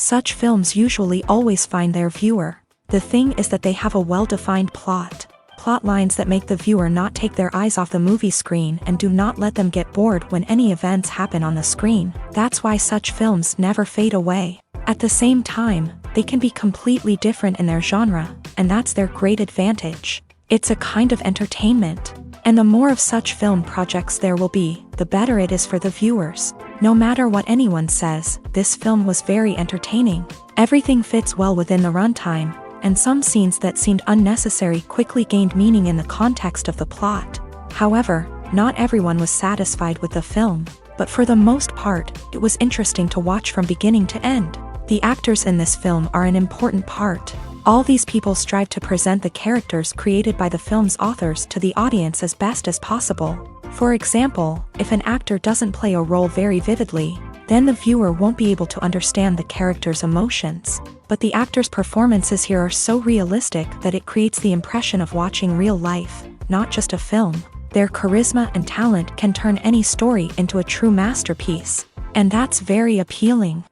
Such films usually always find their viewer. The thing is that they have a well-defined plot lines that make the viewer not take their eyes off the movie screen and do not let them get bored when any events happen on the screen. That's why such films never fade away. At the same time, they can be completely different in their genre, and that's their great advantage. It's a kind of entertainment. And the more of such film projects there will be, the better it is for the viewers. No matter what anyone says, this film was very entertaining. Everything fits well within the runtime, and some scenes that seemed unnecessary quickly gained meaning in the context of the plot. However, not everyone was satisfied with the film, but for the most part, it was interesting to watch from beginning to end. The actors in this film are an important part. All these people strive to present the characters created by the film's authors to the audience as best as possible. For example, if an actor doesn't play a role very vividly, then the viewer won't be able to understand the character's emotions. But the actors' performances here are so realistic that it creates the impression of watching real life, not just a film. Their charisma and talent can turn any story into a true masterpiece. And that's very appealing.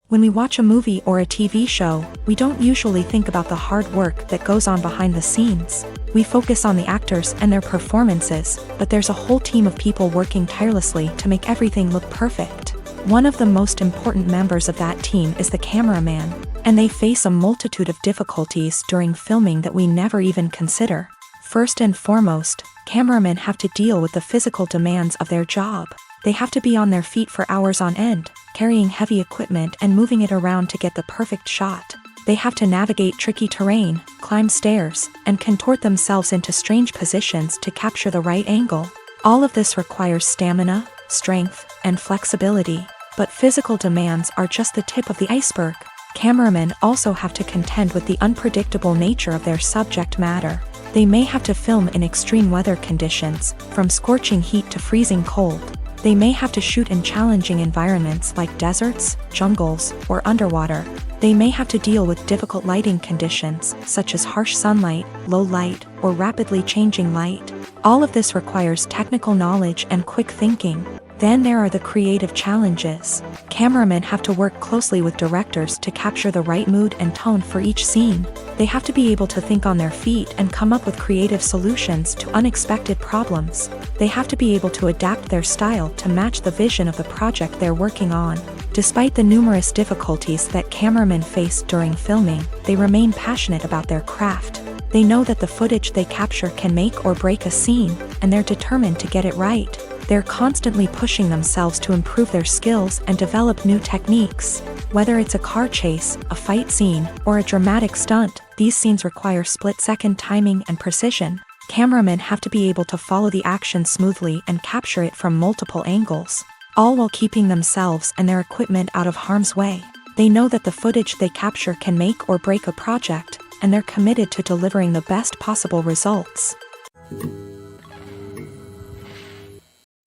When we watch a movie or a TV show, we don't usually think about the hard work that goes on behind the scenes. We focus on the actors and their performances, but there's a whole team of people working tirelessly to make everything look perfect. One of the most important members of that team is the cameraman, and they face a multitude of difficulties during filming that we never even consider. First and foremost, cameramen have to deal with the physical demands of their job. They have to be on their feet for hours on end, carrying heavy equipment and moving it around to get the perfect shot. They have to navigate tricky terrain, climb stairs, and contort themselves into strange positions to capture the right angle. All of this requires stamina, strength, and flexibility. But physical demands are just the tip of the iceberg. Cameramen also have to contend with the unpredictable nature of their subject matter. They may have to film in extreme weather conditions, from scorching heat to freezing cold. They may have to shoot in challenging environments like deserts, jungles, or underwater. They may have to deal with difficult lighting conditions, such as harsh sunlight, low light, or rapidly changing light. All of this requires technical knowledge and quick thinking. Then there are the creative challenges. Cameramen have to work closely with directors to capture the right mood and tone for each scene. They have to be able to think on their feet and come up with creative solutions to unexpected problems. They have to be able to adapt their style to match the vision of the project they're working on. Despite the numerous difficulties that cameramen face during filming, they remain passionate about their craft. They know that the footage they capture can make or break a scene, and they're determined to get it right. They're constantly pushing themselves to improve their skills and develop new techniques. Whether it's a car chase, a fight scene, or a dramatic stunt, these scenes require split-second timing and precision. Cameramen have to be able to follow the action smoothly and capture it from multiple angles, all while keeping themselves and their equipment out of harm's way. They know that the footage they capture can make or break a project, and they're committed to delivering the best possible results.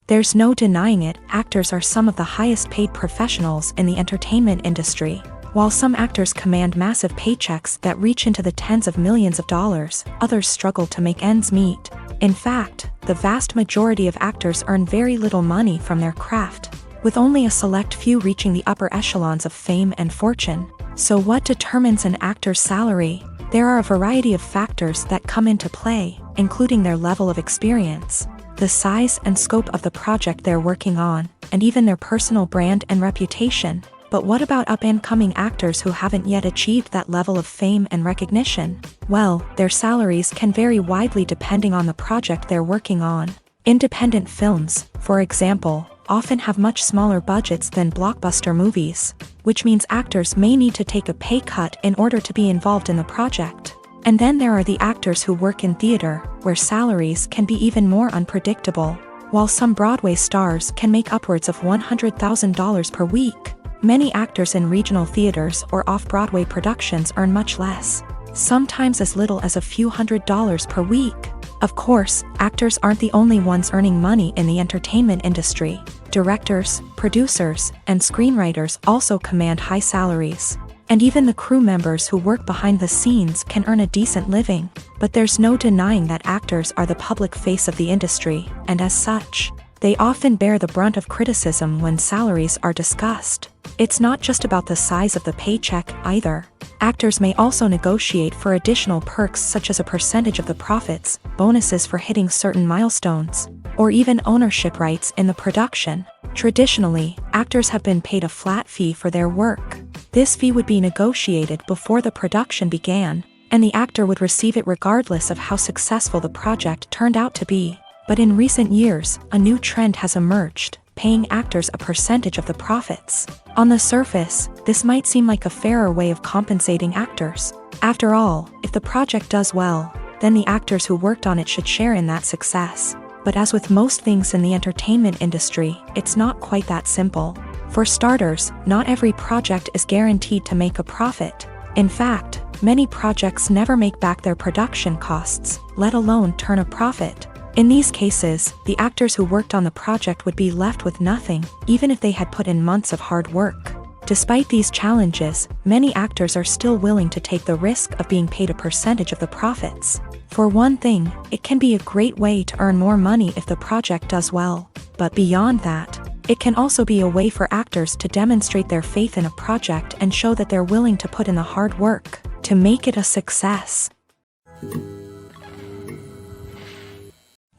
There's no denying it, actors are some of the highest paid professionals in the entertainment industry. While some actors command massive paychecks that reach into the tens of millions of dollars, others struggle to make ends meet. In fact, the vast majority of actors earn very little money from their craft, with only a select few reaching the upper echelons of fame and fortune. So what determines an actor's salary? There are a variety of factors that come into play, including their level of experience, the size and scope of the project they're working on, and even their personal brand and reputation. But what about up-and-coming actors who haven't yet achieved that level of fame and recognition? Well, their salaries can vary widely depending on the project they're working on. Independent films, for example, often have much smaller budgets than blockbuster movies, which means actors may need to take a pay cut in order to be involved in the project. And then there are the actors who work in theater, where salaries can be even more unpredictable. While some Broadway stars can make upwards of $100,000 per week, many actors in regional theaters or off-Broadway productions earn much less, sometimes as little as a few $100s per week. Of course, actors aren't the only ones earning money in the entertainment industry. Directors, producers, and screenwriters also command high salaries. And even the crew members who work behind the scenes can earn a decent living. But there's no denying that actors are the public face of the industry, and as such, They often bear the brunt of criticism when salaries are discussed. It's not just about the size of the paycheck either. Actors may also negotiate for additional perks such as a percentage of the profits, bonuses for hitting certain milestones, or even ownership rights in the production. Traditionally, actors have been paid a flat fee for their work. This fee would be negotiated before the production began, and the actor would receive it regardless of how successful the project turned out to be. But in recent years, a new trend has emerged, paying actors a percentage of the profits. On the surface, this might seem like a fairer way of compensating actors. After all, if the project does well, then the actors who worked on it should share in that success. But as with most things in the entertainment industry, it's not quite that simple. For starters, not every project is guaranteed to make a profit. In fact, many projects never make back their production costs, let alone turn a profit. In these cases, the actors who worked on the project would be left with nothing, even if they had put in months of hard work. Despite these challenges, many actors are still willing to take the risk of being paid a percentage of the profits. For one thing, it can be a great way to earn more money if the project does well. But beyond that, it can also be a way for actors to demonstrate their faith in a project and show that they're willing to put in the hard work to make it a success.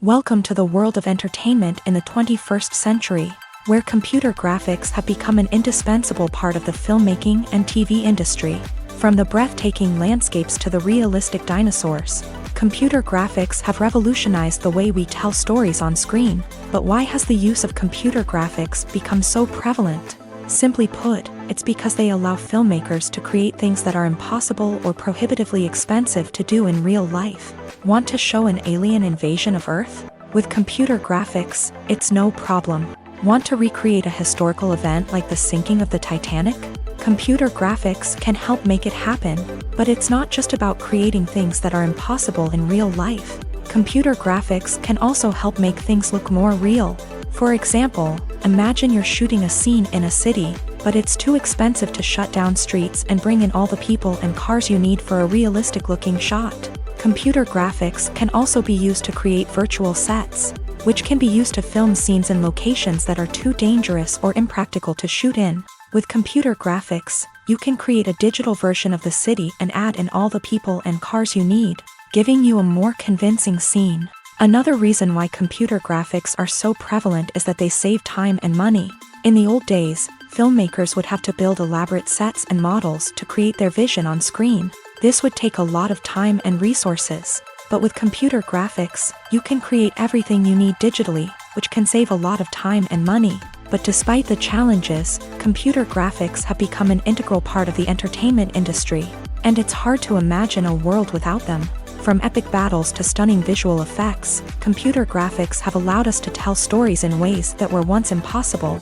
Welcome to the world of entertainment in the 21st century, where computer graphics have become an indispensable part of the filmmaking and TV industry. From the breathtaking landscapes to the realistic dinosaurs, computer graphics have revolutionized the way we tell stories on screen. But why has the use of computer graphics become so prevalent? Simply put, it's because they allow filmmakers to create things that are impossible or prohibitively expensive to do in real life. Want to show an alien invasion of Earth? With computer graphics, it's no problem. Want to recreate a historical event like the sinking of the Titanic? Computer graphics can help make it happen. But it's not just about creating things that are impossible in real life. Computer graphics can also help make things look more real. For example, imagine you're shooting a scene in a city, but it's too expensive to shut down streets and bring in all the people and cars you need for a realistic-looking shot. Computer graphics can also be used to create virtual sets, which can be used to film scenes in locations that are too dangerous or impractical to shoot in. With computer graphics, you can create a digital version of the city and add in all the people and cars you need, giving you a more convincing scene. Another reason why computer graphics are so prevalent is that they save time and money. In the old days, filmmakers would have to build elaborate sets and models to create their vision on screen. This would take a lot of time and resources. But with computer graphics, you can create everything you need digitally, which can save a lot of time and money. But despite the challenges, computer graphics have become an integral part of the entertainment industry, and it's hard to imagine a world without them. From epic battles to stunning visual effects, computer graphics have allowed us to tell stories in ways that were once impossible.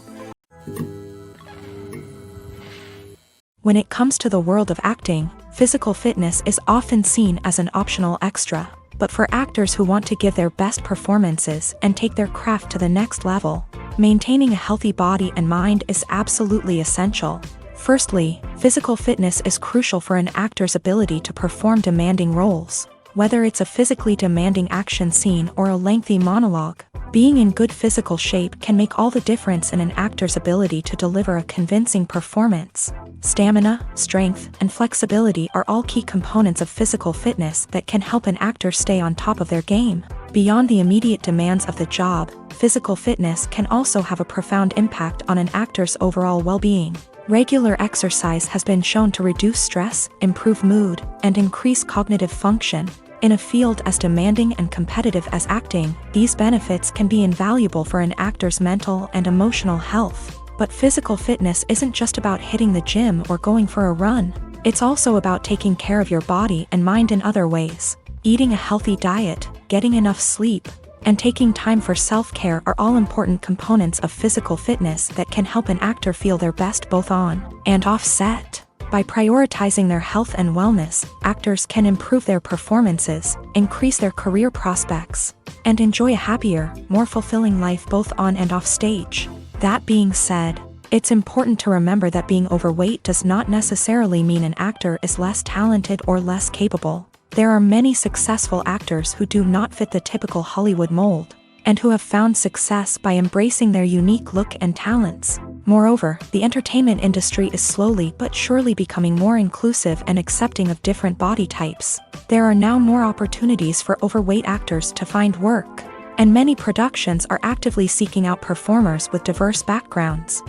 When it comes to the world of acting, physical fitness is often seen as an optional extra. But for actors who want to give their best performances and take their craft to the next level, maintaining a healthy body and mind is absolutely essential. Firstly, physical fitness is crucial for an actor's ability to perform demanding roles. Whether it's a physically demanding action scene or a lengthy monologue, being in good physical shape can make all the difference in an actor's ability to deliver a convincing performance. Stamina, strength, and flexibility are all key components of physical fitness that can help an actor stay on top of their game. Beyond the immediate demands of the job, physical fitness can also have a profound impact on an actor's overall well-being. Regular exercise has been shown to reduce stress, improve mood, and increase cognitive function. In a field as demanding and competitive as acting, these benefits can be invaluable for an actor's mental and emotional health. But physical fitness isn't just about hitting the gym or going for a run. It's also about taking care of your body and mind in other ways. Eating a healthy diet, getting enough sleep, and taking time for self-care are all important components of physical fitness that can help an actor feel their best both on and off set. By prioritizing their health and wellness, actors can improve their performances, increase their career prospects, and enjoy a happier, more fulfilling life both on and off stage. That being said, it's important to remember that being overweight does not necessarily mean an actor is less talented or less capable. There are many successful actors who do not fit the typical Hollywood mold, and who have found success by embracing their unique look and talents. Moreover, the entertainment industry is slowly but surely becoming more inclusive and accepting of different body types. There are now more opportunities for overweight actors to find work, and many productions are actively seeking out performers with diverse backgrounds.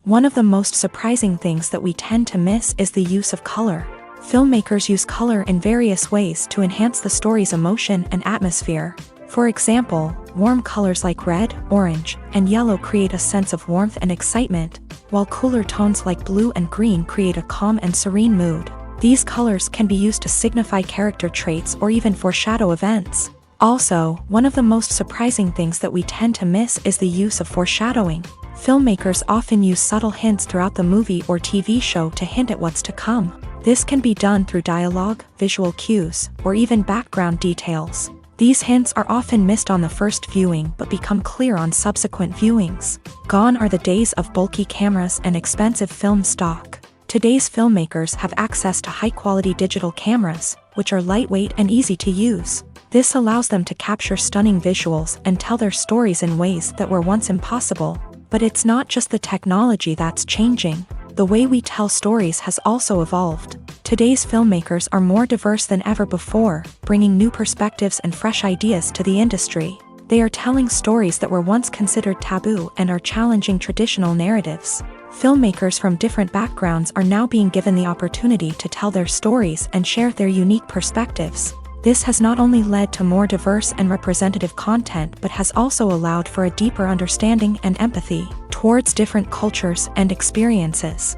One of the most surprising things that we tend to miss is the use of color. Filmmakers use color in various ways to enhance the story's emotion and atmosphere. For example, warm colors like red, orange, and yellow create a sense of warmth and excitement, while cooler tones like blue and green create a calm and serene mood. These colors can be used to signify character traits or even foreshadow events. Also, one of the most surprising things that we tend to miss is the use of foreshadowing. Filmmakers often use subtle hints throughout the movie or TV show to hint at what's to come. This can be done through dialogue, visual cues, or even background details. These hints are often missed on the first viewing but become clear on subsequent viewings. Gone are the days of bulky cameras and expensive film stock. Today's filmmakers have access to high-quality digital cameras, which are lightweight and easy to use. This allows them to capture stunning visuals and tell their stories in ways that were once impossible. But it's not just the technology that's changing. The way we tell stories has also evolved. Today's filmmakers are more diverse than ever before, bringing new perspectives and fresh ideas to the industry. They are telling stories that were once considered taboo and are challenging traditional narratives. Filmmakers from different backgrounds are now being given the opportunity to tell their stories and share their unique perspectives. This has not only led to more diverse and representative content but has also allowed for a deeper understanding and empathy towards different cultures and experiences.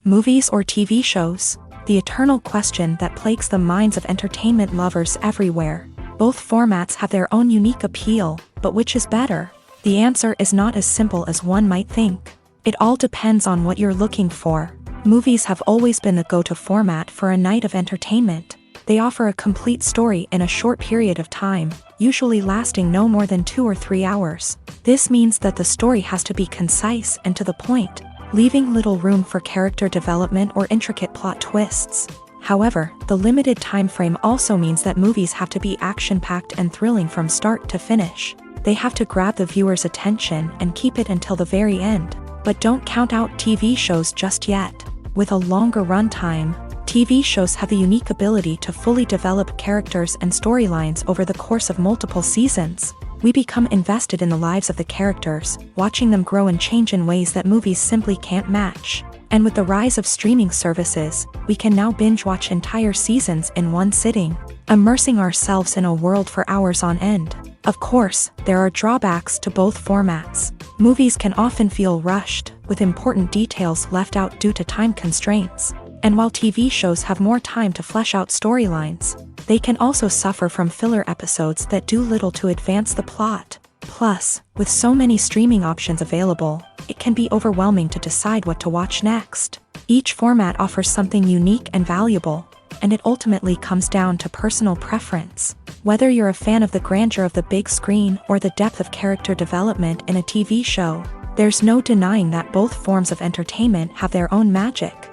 Movies or TV shows? The eternal question that plagues the minds of entertainment lovers everywhere. Both formats have their own unique appeal, but which is better? The answer is not as simple as one might think. It all depends on what you're looking for. Movies have always been the go-to format for a night of entertainment. They offer a complete story in a short period of time, usually lasting no more than 2 or 3 hours. This means that the story has to be concise and to the point, leaving little room for character development or intricate plot twists. However, the limited time frame also means that movies have to be action-packed and thrilling from start to finish. They have to grab the viewer's attention and keep it until the very end. But don't count out TV shows just yet. With a longer runtime, TV shows have the unique ability to fully develop characters and storylines over the course of multiple seasons. We become invested in the lives of the characters, watching them grow and change in ways that movies simply can't match. And with the rise of streaming services, we can now binge-watch entire seasons in one sitting, immersing ourselves in a world for hours on end. Of course, there are drawbacks to both formats. Movies can often feel rushed, with important details left out due to time constraints. And while TV shows have more time to flesh out storylines, they can also suffer from filler episodes that do little to advance the plot. Plus, with so many streaming options available, it can be overwhelming to decide what to watch next. Each format offers something unique and valuable, and it ultimately comes down to personal preference. Whether you're a fan of the grandeur of the big screen or the depth of character development in a TV show, there's no denying that both forms of entertainment have their own magic.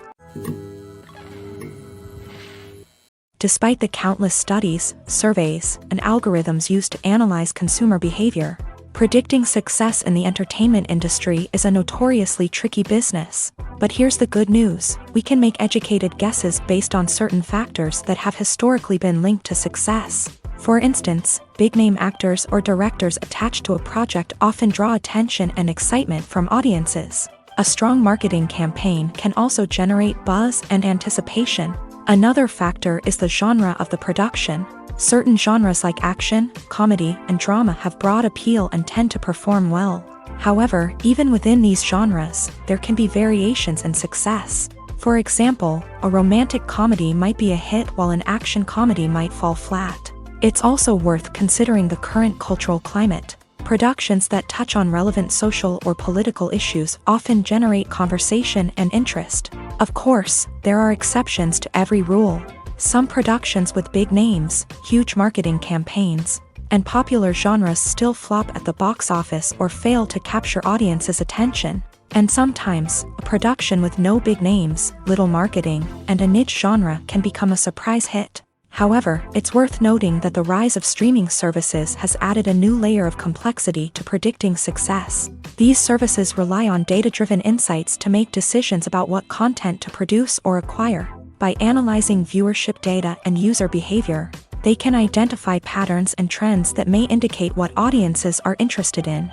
Despite the countless studies, surveys, and algorithms used to analyze consumer behavior, predicting success in the entertainment industry is a notoriously tricky business. But here's the good news: we can make educated guesses based on certain factors that have historically been linked to success. For instance, big-name actors or directors attached to a project often draw attention and excitement from audiences. A strong marketing campaign can also generate buzz and anticipation. Another factor is the genre of the production. Certain genres like action, comedy, and drama have broad appeal and tend to perform well. However, even within these genres, there can be variations in success. For example, a romantic comedy might be a hit while an action comedy might fall flat. It's also worth considering the current cultural climate. Productions that touch on relevant social or political issues often generate conversation and interest. Of course, there are exceptions to every rule. Some productions with big names, huge marketing campaigns, and popular genres still flop at the box office or fail to capture audiences' attention. And sometimes, a production with no big names, little marketing, and a niche genre can become a surprise hit. However, it's worth noting that the rise of streaming services has added a new layer of complexity to predicting success. These services rely on data-driven insights to make decisions about what content to produce or acquire. By analyzing viewership data and user behavior, they can identify patterns and trends that may indicate what audiences are interested in.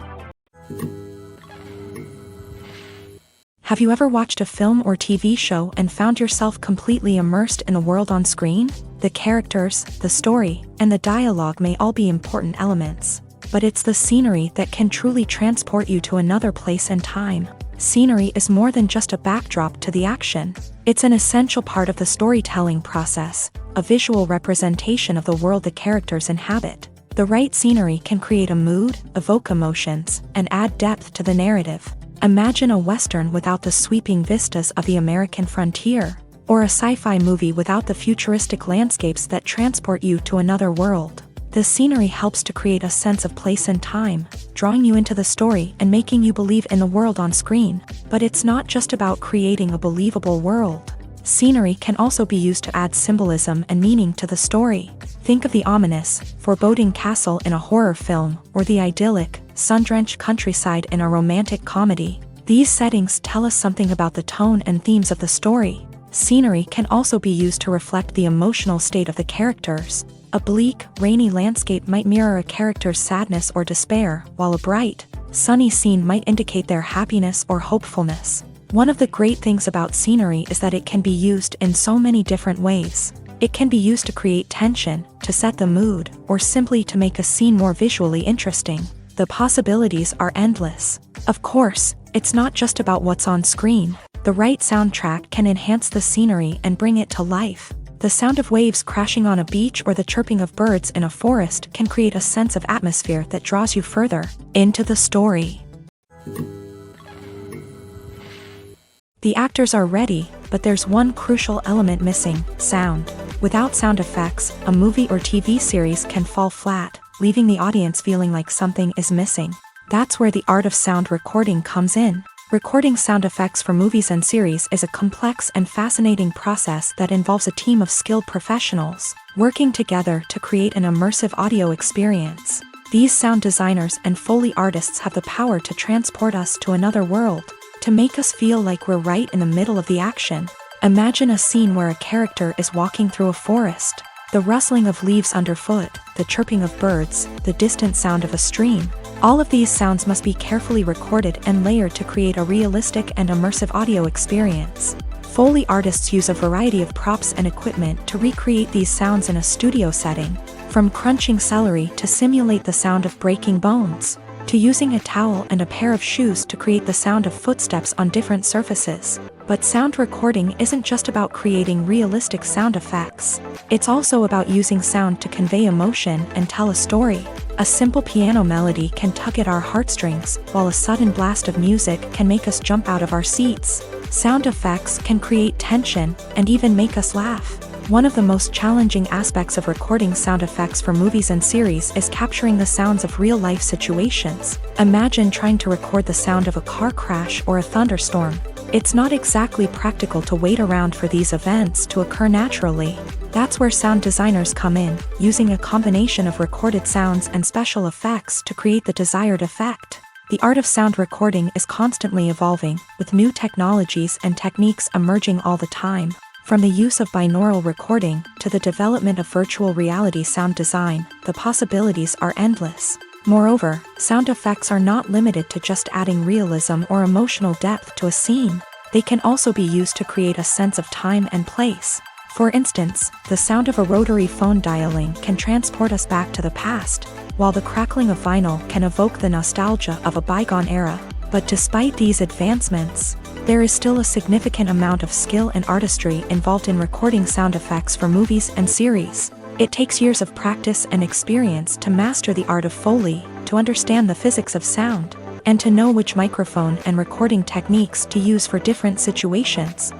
Have you ever watched a film or TV show and found yourself completely immersed in the world on screen? The characters, the story, and the dialogue may all be important elements, but it's the scenery that can truly transport you to another place and time. Scenery is more than just a backdrop to the action. It's an essential part of the storytelling process, a visual representation of the world the characters inhabit. The right scenery can create a mood, evoke emotions, and add depth to the narrative. Imagine a Western without the sweeping vistas of the American frontier, or a sci-fi movie without the futuristic landscapes that transport you to another world. The scenery helps to create a sense of place and time, drawing you into the story and making you believe in the world on screen. But it's not just about creating a believable world. Scenery can also be used to add symbolism and meaning to the story. Think of the ominous, foreboding castle in a horror film, or the idyllic, sun-drenched countryside in a romantic comedy. These settings tell us something about the tone and themes of the story. Scenery can also be used to reflect the emotional state of the characters. A bleak, rainy landscape might mirror a character's sadness or despair, while a bright, sunny scene might indicate their happiness or hopefulness. One of the great things about scenery is that it can be used in so many different ways. It can be used to create tension, to set the mood, or simply to make a scene more visually interesting. The possibilities are endless. Of course, it's not just about what's on screen. The right soundtrack can enhance the scenery and bring it to life. The sound of waves crashing on a beach or the chirping of birds in a forest can create a sense of atmosphere that draws you further into the story. The actors are ready, but there's one crucial element missing: sound. Without sound effects, a movie or TV series can fall flat, leaving the audience feeling like something is missing. That's where the art of sound recording comes in. Recording sound effects for movies and series is a complex and fascinating process that involves a team of skilled professionals working together to create an immersive audio experience. These sound designers and Foley artists have the power to transport us to another world, to make us feel like we're right in the middle of the action. Imagine a scene where a character is walking through a forest. The rustling of leaves underfoot, the chirping of birds, the distant sound of a stream. All of these sounds must be carefully recorded and layered to create a realistic and immersive audio experience. Foley artists use a variety of props and equipment to recreate these sounds in a studio setting, from crunching celery to simulate the sound of breaking bones, to using a towel and a pair of shoes to create the sound of footsteps on different surfaces. But sound recording isn't just about creating realistic sound effects. It's also about using sound to convey emotion and tell a story. A simple piano melody can tug at our heartstrings, while a sudden blast of music can make us jump out of our seats. Sound effects can create tension and even make us laugh. One of the most challenging aspects of recording sound effects for movies and series is capturing the sounds of real-life situations. Imagine trying to record the sound of a car crash or a thunderstorm. It's not exactly practical to wait around for these events to occur naturally. That's where sound designers come in, using a combination of recorded sounds and special effects to create the desired effect. The art of sound recording is constantly evolving, with new technologies and techniques emerging all the time. From the use of binaural recording to the development of virtual reality sound design, the possibilities are endless. Moreover, sound effects are not limited to just adding realism or emotional depth to a scene. They can also be used to create a sense of time and place. For instance, the sound of a rotary phone dialing can transport us back to the past, while the crackling of vinyl can evoke the nostalgia of a bygone era. But despite these advancements, there is still a significant amount of skill and artistry involved in recording sound effects for movies and series. It takes years of practice and experience to master the art of Foley, to understand the physics of sound, and to know which microphone and recording techniques to use for different situations.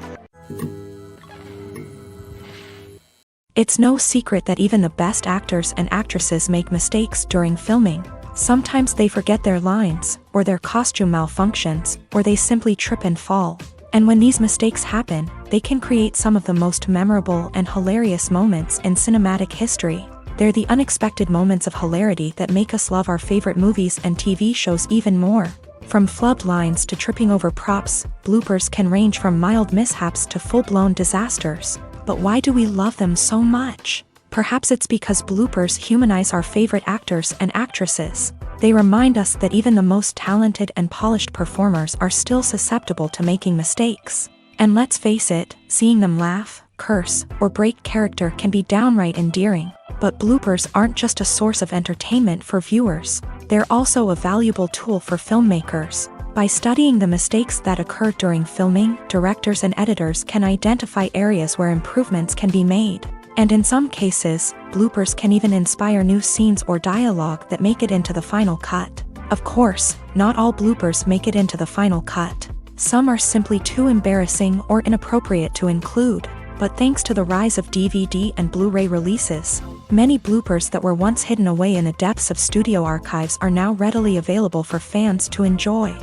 It's no secret that even the best actors and actresses make mistakes during filming. Sometimes they forget their lines, or their costume malfunctions, or they simply trip and fall. And when these mistakes happen, they can create some of the most memorable and hilarious moments in cinematic history. They're the unexpected moments of hilarity that make us love our favorite movies and TV shows even more. From flubbed lines to tripping over props, bloopers can range from mild mishaps to full-blown disasters. But why do we love them so much? Perhaps it's because bloopers humanize our favorite actors and actresses. They remind us that even the most talented and polished performers are still susceptible to making mistakes. And let's face it, seeing them laugh, curse, or break character can be downright endearing. But bloopers aren't just a source of entertainment for viewers. They're also a valuable tool for filmmakers. By studying the mistakes that occur during filming, directors and editors can identify areas where improvements can be made. And in some cases, bloopers can even inspire new scenes or dialogue that make it into the final cut. Of course, not all bloopers make it into the final cut. Some are simply too embarrassing or inappropriate to include. But thanks to the rise of DVD and Blu-ray releases, many bloopers that were once hidden away in the depths of studio archives are now readily available for fans to enjoy.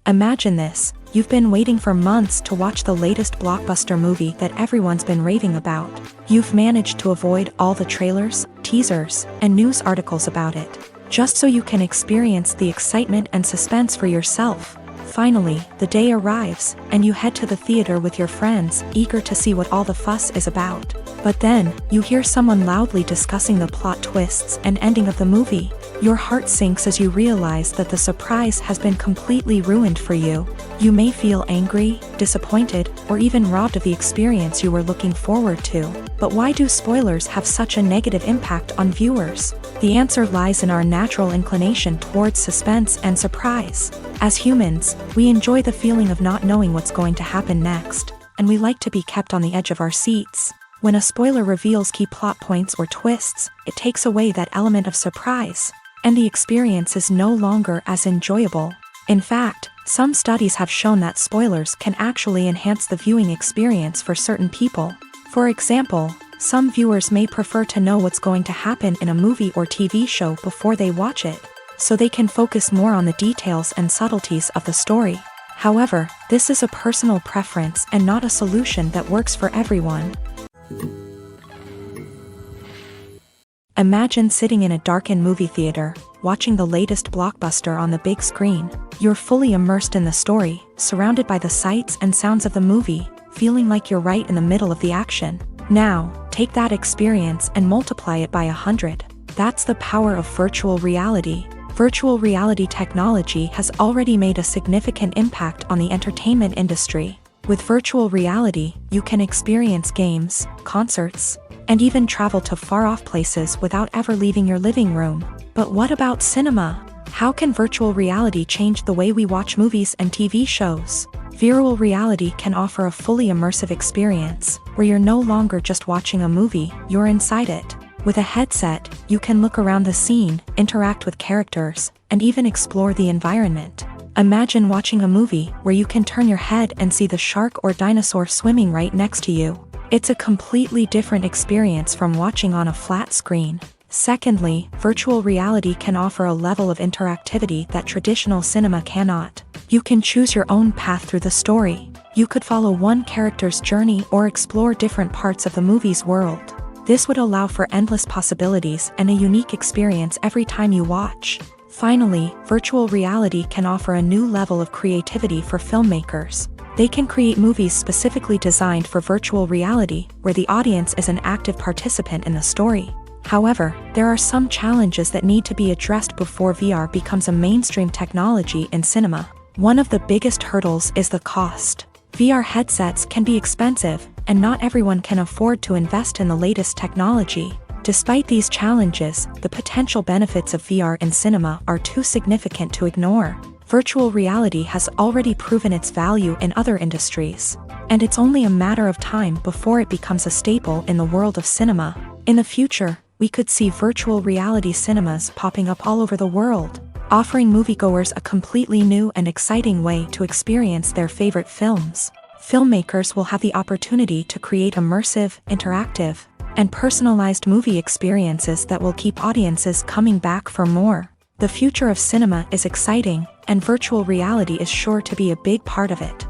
Imagine this. You've been waiting for months to watch the latest blockbuster movie that everyone's been raving about. You've managed to avoid all the trailers, teasers, and news articles about it, just so you can experience the excitement and suspense for yourself. Finally, the day arrives, and you head to the theater with your friends, eager to see what all the fuss is about. But then, you hear someone loudly discussing the plot twists and ending of the movie. Your heart sinks as you realize that the surprise has been completely ruined for you. You may feel angry, disappointed, or even robbed of the experience you were looking forward to. But why do spoilers have such a negative impact on viewers? The answer lies in our natural inclination towards suspense and surprise. As humans, we enjoy the feeling of not knowing what's going to happen next, and we like to be kept on the edge of our seats. When a spoiler reveals key plot points or twists, it takes away that element of surprise, and the experience is no longer as enjoyable. In fact, some studies have shown that spoilers can actually enhance the viewing experience for certain people. For example, some viewers may prefer to know what's going to happen in a movie or TV show before they watch it, so they can focus more on the details and subtleties of the story. However, this is a personal preference and not a solution that works for everyone. Imagine sitting in a darkened movie theater, watching the latest blockbuster on the big screen. You're fully immersed in the story, surrounded by the sights and sounds of the movie, feeling like you're right in the middle of the action. Now, take that experience and multiply it by 100. That's the power of virtual reality. Virtual reality technology has already made a significant impact on the entertainment industry. With virtual reality, you can experience games, concerts, and even travel to far-off places without ever leaving your living room. But what about cinema? How can virtual reality change the way we watch movies and TV shows? Virtual reality can offer a fully immersive experience, where you're no longer just watching a movie, you're inside it. With a headset, you can look around the scene, interact with characters, and even explore the environment. Imagine watching a movie where you can turn your head and see the shark or dinosaur swimming right next to you. It's a completely different experience from watching on a flat screen. Secondly, virtual reality can offer a level of interactivity that traditional cinema cannot. You can choose your own path through the story. You could follow one character's journey or explore different parts of the movie's world. This would allow for endless possibilities and a unique experience every time you watch. Finally, virtual reality can offer a new level of creativity for filmmakers. They can create movies specifically designed for virtual reality, where the audience is an active participant in the story. However, there are some challenges that need to be addressed before VR becomes a mainstream technology in cinema. One of the biggest hurdles is the cost. VR headsets can be expensive, and not everyone can afford to invest in the latest technology. Despite these challenges, the potential benefits of VR in cinema are too significant to ignore. Virtual reality has already proven its value in other industries, and it's only a matter of time before it becomes a staple in the world of cinema. In the future, we could see virtual reality cinemas popping up all over the world, offering moviegoers a completely new and exciting way to experience their favorite films. Filmmakers will have the opportunity to create immersive, interactive, and personalized movie experiences that will keep audiences coming back for more. The future of cinema is exciting, and virtual reality is sure to be a big part of it.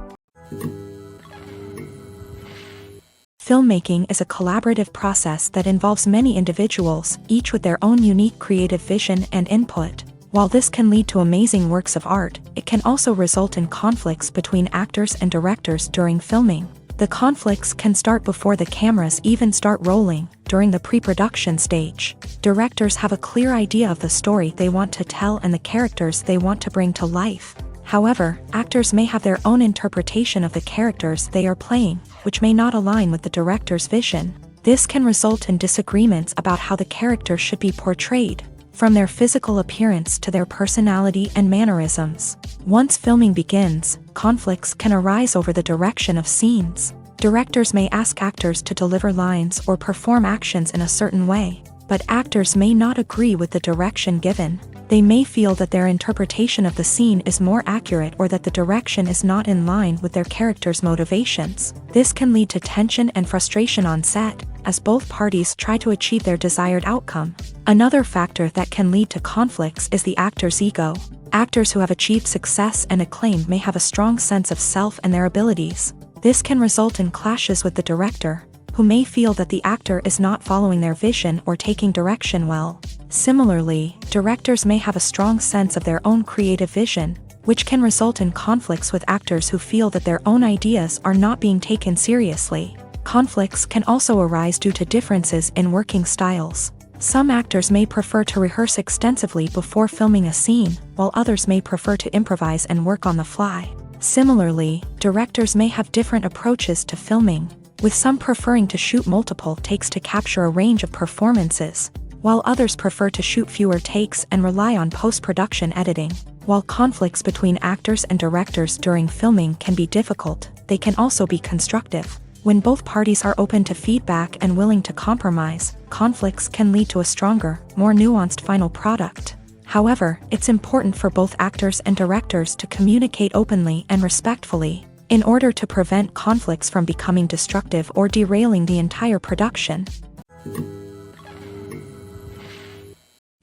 Filmmaking is a collaborative process that involves many individuals, each with their own unique creative vision and input. While this can lead to amazing works of art, it can also result in conflicts between actors and directors during filming. The conflicts can start before the cameras even start rolling, during the pre-production stage. Directors have a clear idea of the story they want to tell and the characters they want to bring to life. However, actors may have their own interpretation of the characters they are playing, which may not align with the director's vision. This can result in disagreements about how the character should be portrayed, from their physical appearance to their personality and mannerisms. Once filming begins, conflicts can arise over the direction of scenes. Directors may ask actors to deliver lines or perform actions in a certain way, but actors may not agree with the direction given. They may feel that their interpretation of the scene is more accurate or that the direction is not in line with their character's motivations. This can lead to tension and frustration on set, as both parties try to achieve their desired outcome. Another factor that can lead to conflicts is the actor's ego. Actors who have achieved success and acclaim may have a strong sense of self and their abilities. This can result in clashes with the director, who may feel that the actor is not following their vision or taking direction well. Similarly, directors may have a strong sense of their own creative vision, which can result in conflicts with actors who feel that their own ideas are not being taken seriously. Conflicts can also arise due to differences in working styles. Some actors may prefer to rehearse extensively before filming a scene, while others may prefer to improvise and work on the fly. Similarly, directors may have different approaches to filming, with some preferring to shoot multiple takes to capture a range of performances, while others prefer to shoot fewer takes and rely on post-production editing. While conflicts between actors and directors during filming can be difficult, they can also be constructive. When both parties are open to feedback and willing to compromise, conflicts can lead to a stronger, more nuanced final product. However, it's important for both actors and directors to communicate openly and respectfully, in order to prevent conflicts from becoming destructive or derailing the entire production.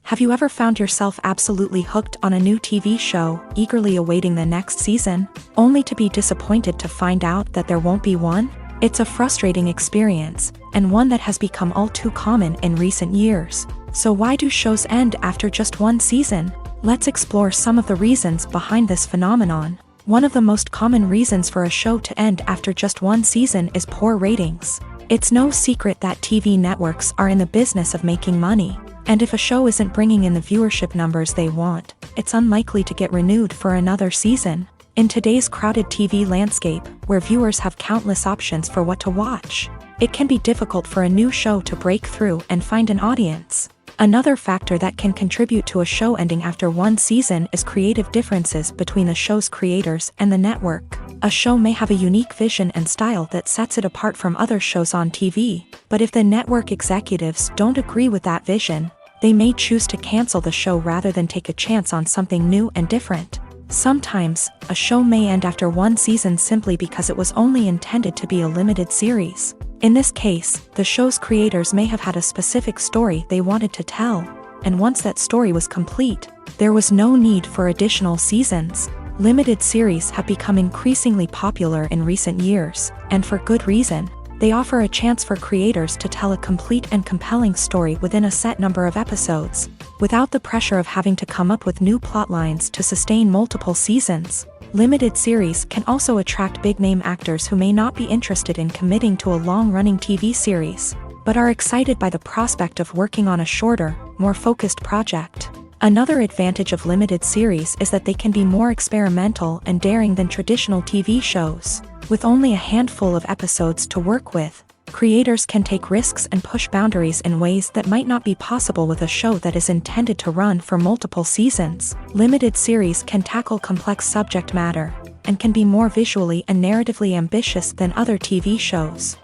Have you ever found yourself absolutely hooked on a new TV show, eagerly awaiting the next season, only to be disappointed to find out that there won't be one? It's a frustrating experience, and one that has become all too common in recent years. So why do shows end after just one season? Let's explore some of the reasons behind this phenomenon. One of the most common reasons for a show to end after just one season is poor ratings. It's no secret that TV networks are in the business of making money, and if a show isn't bringing in the viewership numbers they want, it's unlikely to get renewed for another season. In today's crowded TV landscape, where viewers have countless options for what to watch, it can be difficult for a new show to break through and find an audience. Another factor that can contribute to a show ending after one season is creative differences between the show's creators and the network. A show may have a unique vision and style that sets it apart from other shows on TV, but if the network executives don't agree with that vision, they may choose to cancel the show rather than take a chance on something new and different. Sometimes, a show may end after one season simply because it was only intended to be a limited series. In this case, the show's creators may have had a specific story they wanted to tell, and once that story was complete, there was no need for additional seasons. Limited series have become increasingly popular in recent years, and for good reason. They offer a chance for creators to tell a complete and compelling story within a set number of episodes, without the pressure of having to come up with new plot lines to sustain multiple seasons. Limited series can also attract big-name actors who may not be interested in committing to a long-running TV series, but are excited by the prospect of working on a shorter, more focused project. Another advantage of limited series is that they can be more experimental and daring than traditional TV shows. With only a handful of episodes to work with, creators can take risks and push boundaries in ways that might not be possible with a show that is intended to run for multiple seasons. Limited series can tackle complex subject matter, and can be more visually and narratively ambitious than other TV shows.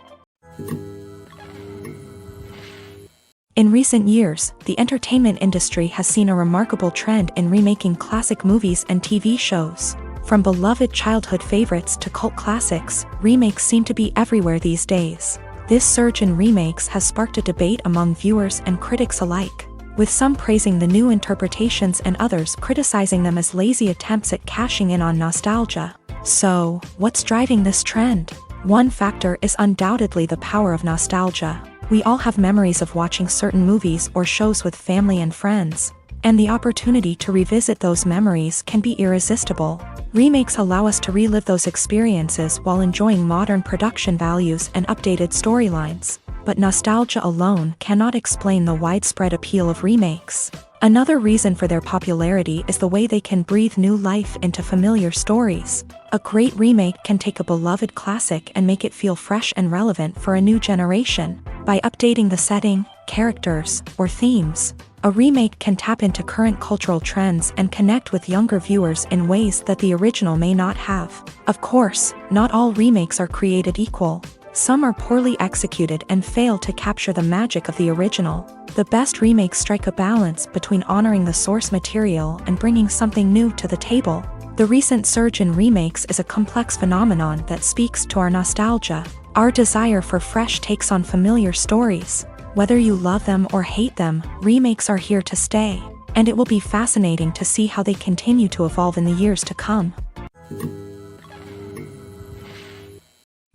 In recent years, the entertainment industry has seen a remarkable trend in remaking classic movies and TV shows. From beloved childhood favorites to cult classics, remakes seem to be everywhere these days. This surge in remakes has sparked a debate among viewers and critics alike, with some praising the new interpretations and others criticizing them as lazy attempts at cashing in on nostalgia. So, what's driving this trend? One factor is undoubtedly the power of nostalgia. We all have memories of watching certain movies or shows with family and friends, and the opportunity to revisit those memories can be irresistible. Remakes allow us to relive those experiences while enjoying modern production values and updated storylines. But nostalgia alone cannot explain the widespread appeal of remakes. Another reason for their popularity is the way they can breathe new life into familiar stories. A great remake can take a beloved classic and make it feel fresh and relevant for a new generation. By updating the setting, characters, or themes, a remake can tap into current cultural trends and connect with younger viewers in ways that the original may not have. Of course, not all remakes are created equal. Some are poorly executed and fail to capture the magic of the original. The best remakes strike a balance between honoring the source material and bringing something new to the table. The recent surge in remakes is a complex phenomenon that speaks to our nostalgia, our desire for fresh takes on familiar stories. Whether you love them or hate them, remakes are here to stay, and it will be fascinating to see how they continue to evolve in the years to come.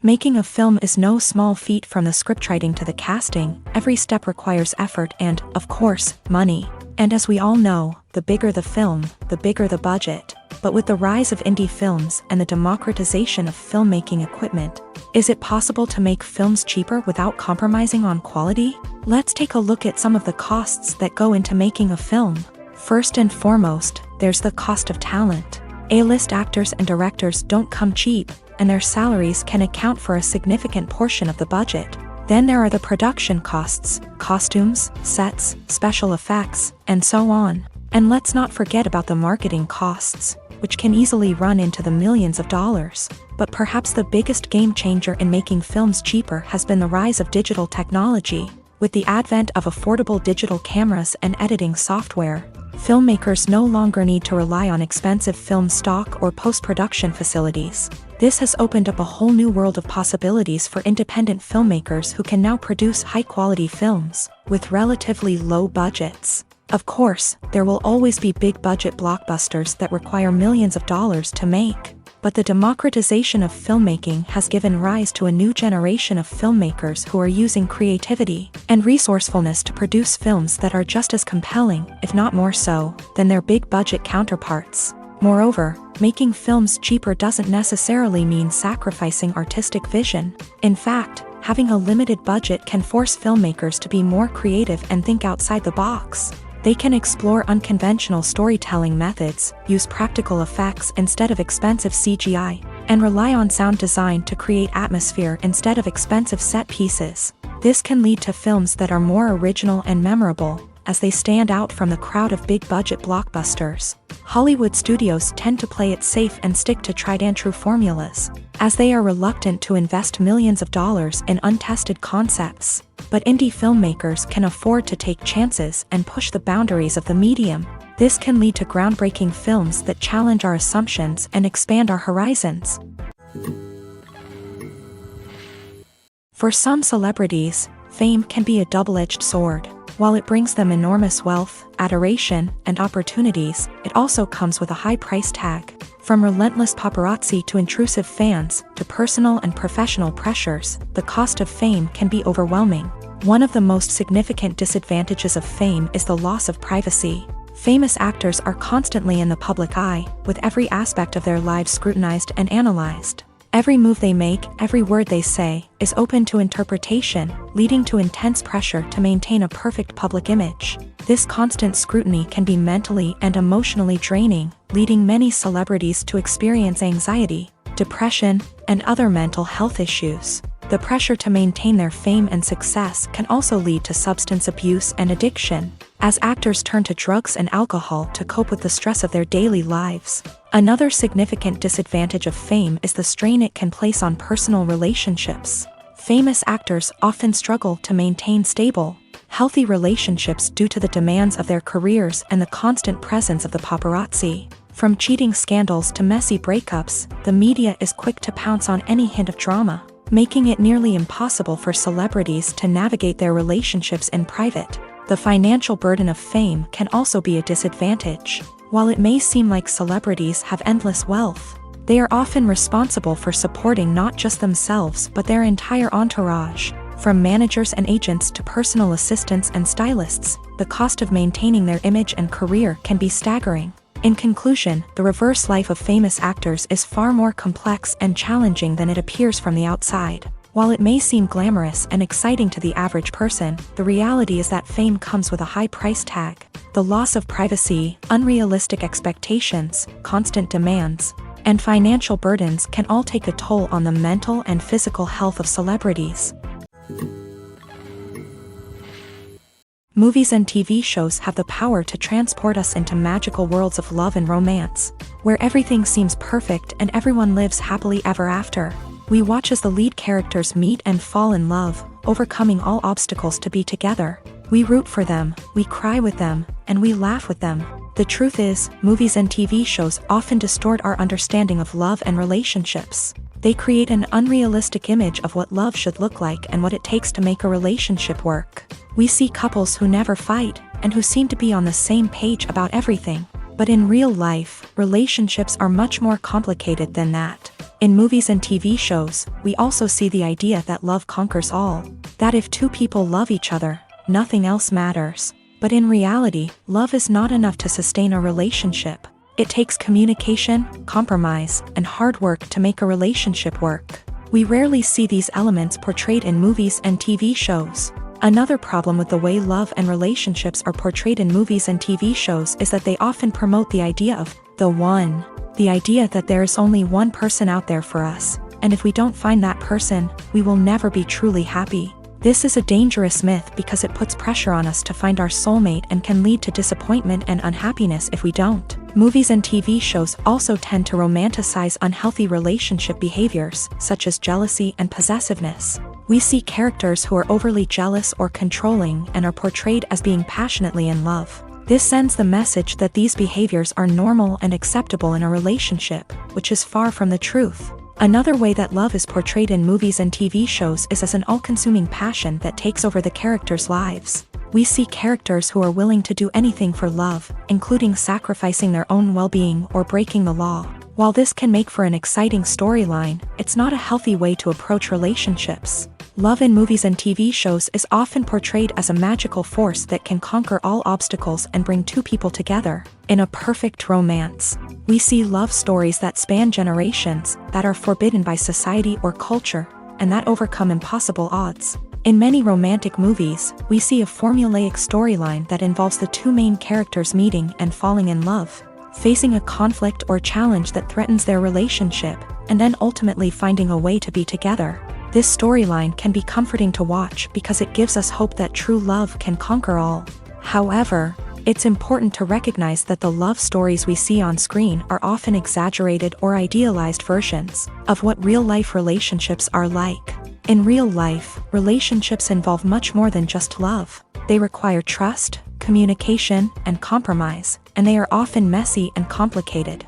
Making a film is no small feat. From the scriptwriting to the casting, every step requires effort and, of course, money. And as we all know, the bigger the film, the bigger the budget. But with the rise of indie films and the democratization of filmmaking equipment, is it possible to make films cheaper without compromising on quality? Let's take a look at some of the costs that go into making a film. First and foremost, there's the cost of talent. A-list actors and directors don't come cheap, and their salaries can account for a significant portion of the budget. Then there are the production costs, costumes, sets, special effects, and so on. And let's not forget about the marketing costs, which can easily run into the millions of dollars. But perhaps the biggest game changer in making films cheaper has been the rise of digital technology. With the advent of affordable digital cameras and editing software, filmmakers no longer need to rely on expensive film stock or post-production facilities. This has opened up a whole new world of possibilities for independent filmmakers who can now produce high-quality films with relatively low budgets. Of course, there will always be big-budget blockbusters that require millions of dollars to make. But the democratization of filmmaking has given rise to a new generation of filmmakers who are using creativity and resourcefulness to produce films that are just as compelling, if not more so, than their big-budget counterparts. Moreover, making films cheaper doesn't necessarily mean sacrificing artistic vision. In fact, having a limited budget can force filmmakers to be more creative and think outside the box. They can explore unconventional storytelling methods, use practical effects instead of expensive CGI, and rely on sound design to create atmosphere instead of expensive set pieces. This can lead to films that are more original and memorable, as they stand out from the crowd of big-budget blockbusters. Hollywood studios tend to play it safe and stick to tried-and-true formulas, as they are reluctant to invest millions of dollars in untested concepts. But indie filmmakers can afford to take chances and push the boundaries of the medium. This can lead to groundbreaking films that challenge our assumptions and expand our horizons. For some celebrities, fame can be a double-edged sword. While it brings them enormous wealth, adoration, and opportunities, it also comes with a high price tag. From relentless paparazzi to intrusive fans, to personal and professional pressures, the cost of fame can be overwhelming. One of the most significant disadvantages of fame is the loss of privacy. Famous actors are constantly in the public eye, with every aspect of their lives scrutinized and analyzed. Every move they make, every word they say, is open to interpretation, leading to intense pressure to maintain a perfect public image. This constant scrutiny can be mentally and emotionally draining, leading many celebrities to experience anxiety, depression, and other mental health issues. The pressure to maintain their fame and success can also lead to substance abuse and addiction, as actors turn to drugs and alcohol to cope with the stress of their daily lives. Another significant disadvantage of fame is the strain it can place on personal relationships. Famous actors often struggle to maintain stable, healthy relationships due to the demands of their careers and the constant presence of the paparazzi. From cheating scandals to messy breakups, the media is quick to pounce on any hint of drama. making it nearly impossible for celebrities to navigate their relationships in private. The financial burden of fame can also be a disadvantage. While it may seem like celebrities have endless wealth, they are often responsible for supporting not just themselves but their entire entourage. From managers and agents to personal assistants and stylists, the cost of maintaining their image and career can be staggering. In conclusion, the reverse life of famous actors is far more complex and challenging than it appears from the outside. While it may seem glamorous and exciting to the average person, the reality is that fame comes with a high price tag. The loss of privacy, unrealistic expectations, constant demands, and financial burdens can all take a toll on the mental and physical health of celebrities. Movies and TV shows have the power to transport us into magical worlds of love and romance, where everything seems perfect and everyone lives happily ever after. We watch as the lead characters meet and fall in love, overcoming all obstacles to be together. We root for them, we cry with them, and we laugh with them. The truth is, movies and TV shows often distort our understanding of love and relationships. They create an unrealistic image of what love should look like and what it takes to make a relationship work. We see couples who never fight, and who seem to be on the same page about everything. But in real life, relationships are much more complicated than that. In movies and TV shows, we also see the idea that love conquers all. That if two people love each other, nothing else matters. But in reality, love is not enough to sustain a relationship. It takes communication, compromise, and hard work to make a relationship work. We rarely see these elements portrayed in movies and TV shows. Another problem with the way love and relationships are portrayed in movies and TV shows is that they often promote the idea of the one. The idea that there is only one person out there for us, and if we don't find that person, we will never be truly happy. This is a dangerous myth because it puts pressure on us to find our soulmate and can lead to disappointment and unhappiness if we don't. Movies and TV shows also tend to romanticize unhealthy relationship behaviors, such as jealousy and possessiveness. We see characters who are overly jealous or controlling and are portrayed as being passionately in love. This sends the message that these behaviors are normal and acceptable in a relationship, which is far from the truth. Another way that love is portrayed in movies and TV shows is as an all-consuming passion that takes over the characters' lives. We see characters who are willing to do anything for love, including sacrificing their own well-being or breaking the law. While this can make for an exciting storyline, it's not a healthy way to approach relationships. Love in movies and TV shows is often portrayed as a magical force that can conquer all obstacles and bring two people together. In a perfect romance, we see love stories that span generations, that are forbidden by society or culture, and that overcome impossible odds. In many romantic movies, we see a formulaic storyline that involves the two main characters meeting and falling in love, facing a conflict or challenge that threatens their relationship, and then ultimately finding a way to be together. This storyline can be comforting to watch because it gives us hope that true love can conquer all. However, it's important to recognize that the love stories we see on screen are often exaggerated or idealized versions of what real-life relationships are like. In real life, relationships involve much more than just love. They require trust, communication, and compromise, and they are often messy and complicated.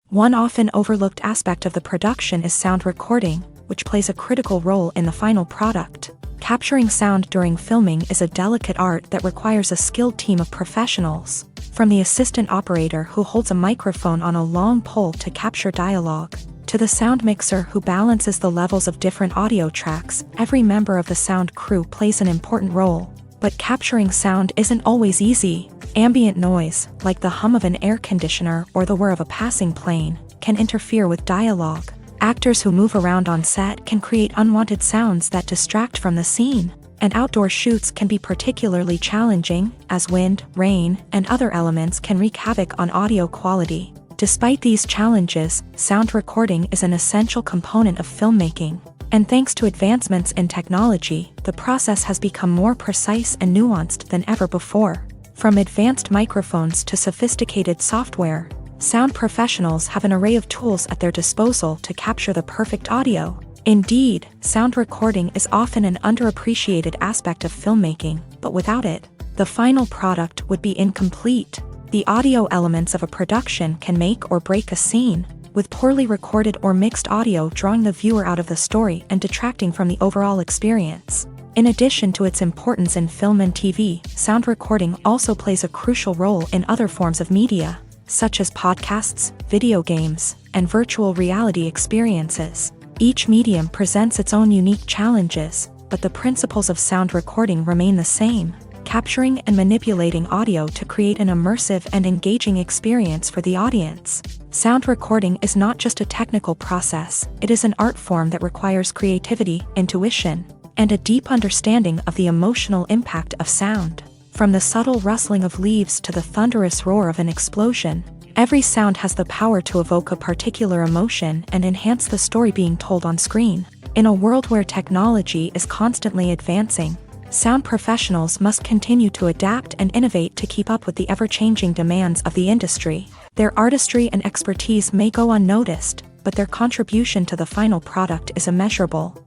One often overlooked aspect of the production is sound recording, which plays a critical role in the final product. Capturing sound during filming is a delicate art that requires a skilled team of professionals. From the assistant operator who holds a microphone on a long pole to capture dialogue, to the sound mixer who balances the levels of different audio tracks, every member of the sound crew plays an important role. But capturing sound isn't always easy. Ambient noise, like the hum of an air conditioner or the whir of a passing plane, can interfere with dialogue. Actors who move around on set can create unwanted sounds that distract from the scene. And outdoor shoots can be particularly challenging, as wind, rain, and other elements can wreak havoc on audio quality. Despite these challenges, sound recording is an essential component of filmmaking. And thanks to advancements in technology, the process has become more precise and nuanced than ever before. From advanced microphones to sophisticated software, sound professionals have an array of tools at their disposal to capture the perfect audio. Indeed, sound recording is often an underappreciated aspect of filmmaking, but without it, the final product would be incomplete. The audio elements of a production can make or break a scene. with poorly recorded or mixed audio drawing the viewer out of the story and detracting from the overall experience. In addition to its importance in film and TV, sound recording also plays a crucial role in other forms of media, such as podcasts, video games, and virtual reality experiences. Each medium presents its own unique challenges, but the principles of sound recording remain the same, capturing and manipulating audio to create an immersive and engaging experience for the audience. Sound recording is not just a technical process, it is an art form that requires creativity, intuition, and a deep understanding of the emotional impact of sound. From the subtle rustling of leaves to the thunderous roar of an explosion, every sound has the power to evoke a particular emotion and enhance the story being told on screen. In a world where technology is constantly advancing, sound professionals must continue to adapt and innovate to keep up with the ever-changing demands of the industry. Their artistry and expertise may go unnoticed, but their contribution to the final product is immeasurable.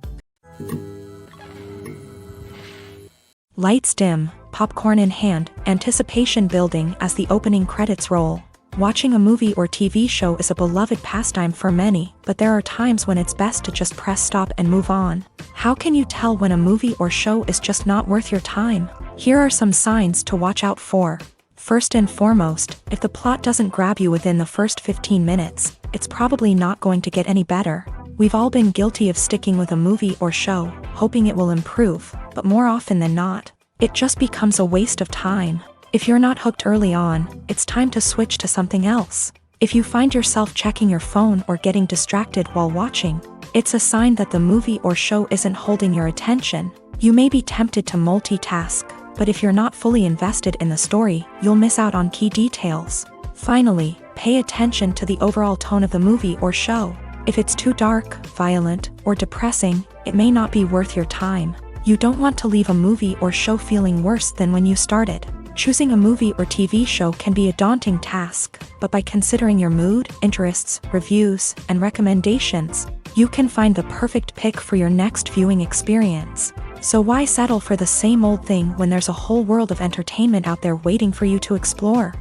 Lights dim, popcorn in hand, anticipation building as the opening credits roll. Watching a movie or TV show is a beloved pastime for many, but there are times when it's best to just press stop and move on. How can you tell when a movie or show is just not worth your time? Here are some signs to watch out for. First and foremost, if the plot doesn't grab you within the first 15 minutes, it's probably not going to get any better. We've all been guilty of sticking with a movie or show, hoping it will improve, but more often than not, it just becomes a waste of time. If you're not hooked early on, it's time to switch to something else. If you find yourself checking your phone or getting distracted while watching, it's a sign that the movie or show isn't holding your attention. You may be tempted to multitask, but if you're not fully invested in the story, you'll miss out on key details. Finally, pay attention to the overall tone of the movie or show. If it's too dark, violent, or depressing, it may not be worth your time. You don't want to leave a movie or show feeling worse than when you started. Choosing a movie or TV show can be a daunting task, but by considering your mood, interests, reviews, and recommendations, you can find the perfect pick for your next viewing experience. So why settle for the same old thing when there's a whole world of entertainment out there waiting for you to explore?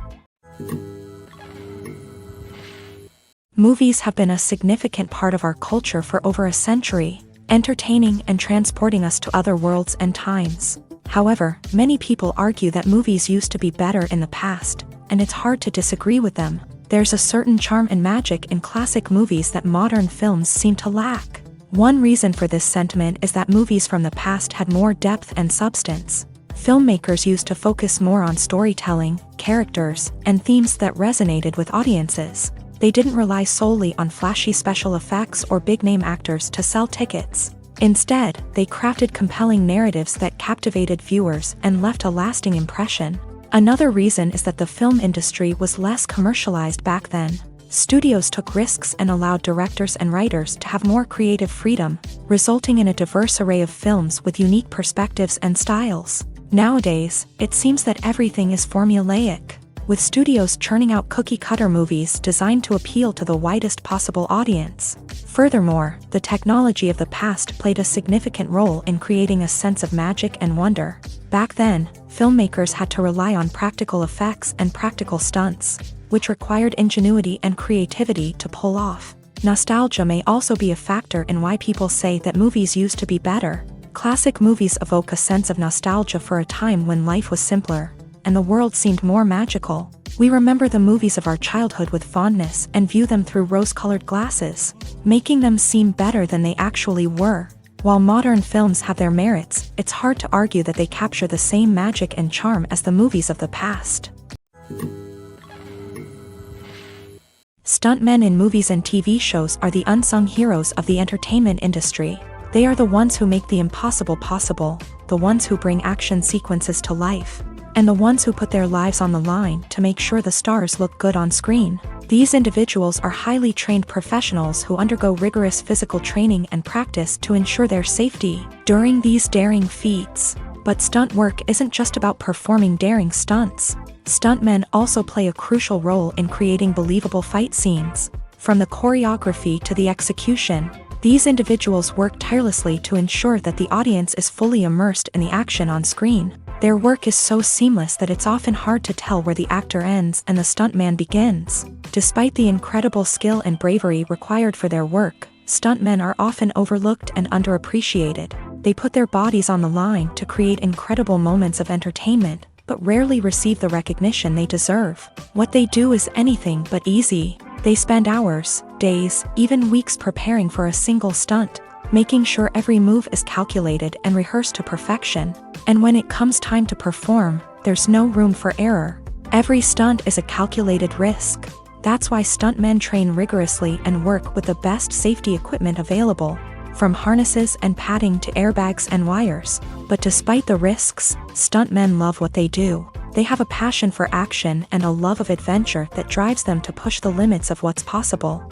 Movies have been a significant part of our culture for over a century, entertaining and transporting us to other worlds and times. However, many people argue that movies used to be better in the past, and it's hard to disagree with them. There's a certain charm and magic in classic movies that modern films seem to lack. One reason for this sentiment is that movies from the past had more depth and substance. Filmmakers used to focus more on storytelling, characters, and themes that resonated with audiences. They didn't rely solely on flashy special effects or big-name actors to sell tickets. Instead, they crafted compelling narratives that captivated viewers and left a lasting impression. Another reason is that the film industry was less commercialized back then. Studios took risks and allowed directors and writers to have more creative freedom, resulting in a diverse array of films with unique perspectives and styles. Nowadays, it seems that everything is formulaic, with studios churning out cookie-cutter movies designed to appeal to the widest possible audience. Furthermore, the technology of the past played a significant role in creating a sense of magic and wonder. Back then, filmmakers had to rely on practical effects and practical stunts, which required ingenuity and creativity to pull off. Nostalgia may also be a factor in why people say that movies used to be better. Classic movies evoke a sense of nostalgia for a time when life was simpler, and the world seemed more magical. We remember the movies of our childhood with fondness and view them through rose-colored glasses, making them seem better than they actually were. While modern films have their merits, it's hard to argue that they capture the same magic and charm as the movies of the past. Stuntmen in movies and TV shows are the unsung heroes of the entertainment industry. They are the ones who make the impossible possible, the ones who bring action sequences to life, and the ones who put their lives on the line to make sure the stars look good on screen. These individuals are highly trained professionals who undergo rigorous physical training and practice to ensure their safety during these daring feats. But stunt work isn't just about performing daring stunts. Stuntmen also play a crucial role in creating believable fight scenes. From the choreography to the execution, these individuals work tirelessly to ensure that the audience is fully immersed in the action on screen. Their work is so seamless that it's often hard to tell where the actor ends and the stuntman begins. Despite the incredible skill and bravery required for their work, stuntmen are often overlooked and underappreciated. They put their bodies on the line to create incredible moments of entertainment, but rarely receive the recognition they deserve. What they do is anything but easy. They spend hours, days, even weeks preparing for a single stunt, making sure every move is calculated and rehearsed to perfection. And when it comes time to perform, there's no room for error. Every stunt is a calculated risk. That's why stuntmen train rigorously and work with the best safety equipment available, from harnesses and padding to airbags and wires. But despite the risks, stuntmen love what they do. They have a passion for action and a love of adventure that drives them to push the limits of what's possible.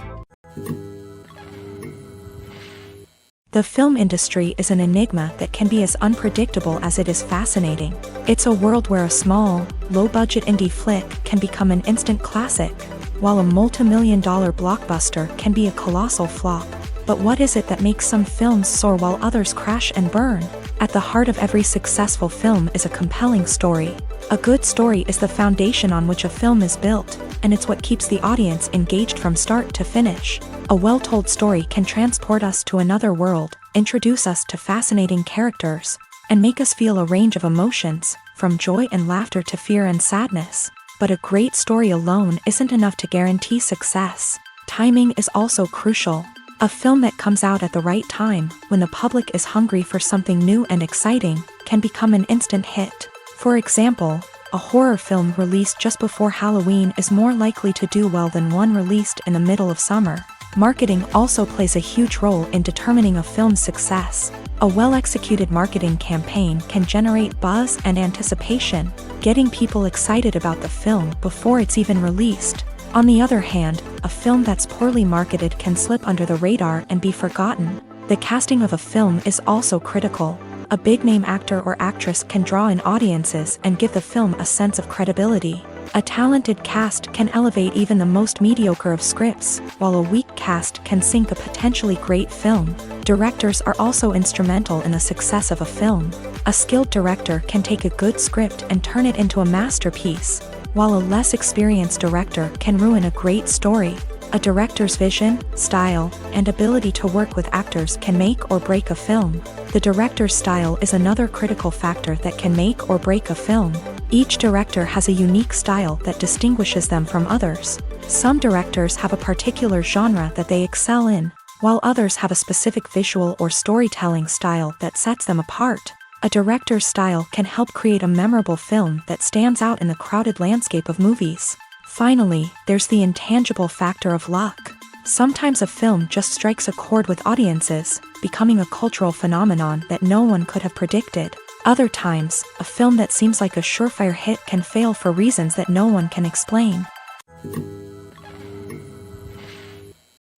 The film industry is an enigma that can be as unpredictable as it is fascinating. It's a world where a small, low-budget indie flick can become an instant classic, while a multi-million-dollar blockbuster can be a colossal flop. But what is it that makes some films soar while others crash and burn? At the heart of every successful film is a compelling story. A good story is the foundation on which a film is built, and it's what keeps the audience engaged from start to finish. A well-told story can transport us to another world, introduce us to fascinating characters, and make us feel a range of emotions, from joy and laughter to fear and sadness. But a great story alone isn't enough to guarantee success. Timing is also crucial. A film that comes out at the right time, when the public is hungry for something new and exciting, can become an instant hit. For example, a horror film released just before Halloween is more likely to do well than one released in the middle of summer. Marketing also plays a huge role in determining a film's success. A well-executed marketing campaign can generate buzz and anticipation, getting people excited about the film before it's even released. On the other hand, a film that's poorly marketed can slip under the radar and be forgotten. The casting of a film is also critical. A big-name actor or actress can draw in audiences and give the film a sense of credibility. A talented cast can elevate even the most mediocre of scripts, while a weak cast can sink a potentially great film. Directors are also instrumental in the success of a film. A skilled director can take a good script and turn it into a masterpiece, while a less experienced director can ruin a great story. A director's vision, style, and ability to work with actors can make or break a film. The director's style is another critical factor that can make or break a film. Each director has a unique style that distinguishes them from others. Some directors have a particular genre that they excel in, while others have a specific visual or storytelling style that sets them apart. A director's style can help create a memorable film that stands out in the crowded landscape of movies. Finally, there's the intangible factor of luck. Sometimes a film just strikes a chord with audiences, becoming a cultural phenomenon that no one could have predicted. Other times, a film that seems like a surefire hit can fail for reasons that no one can explain.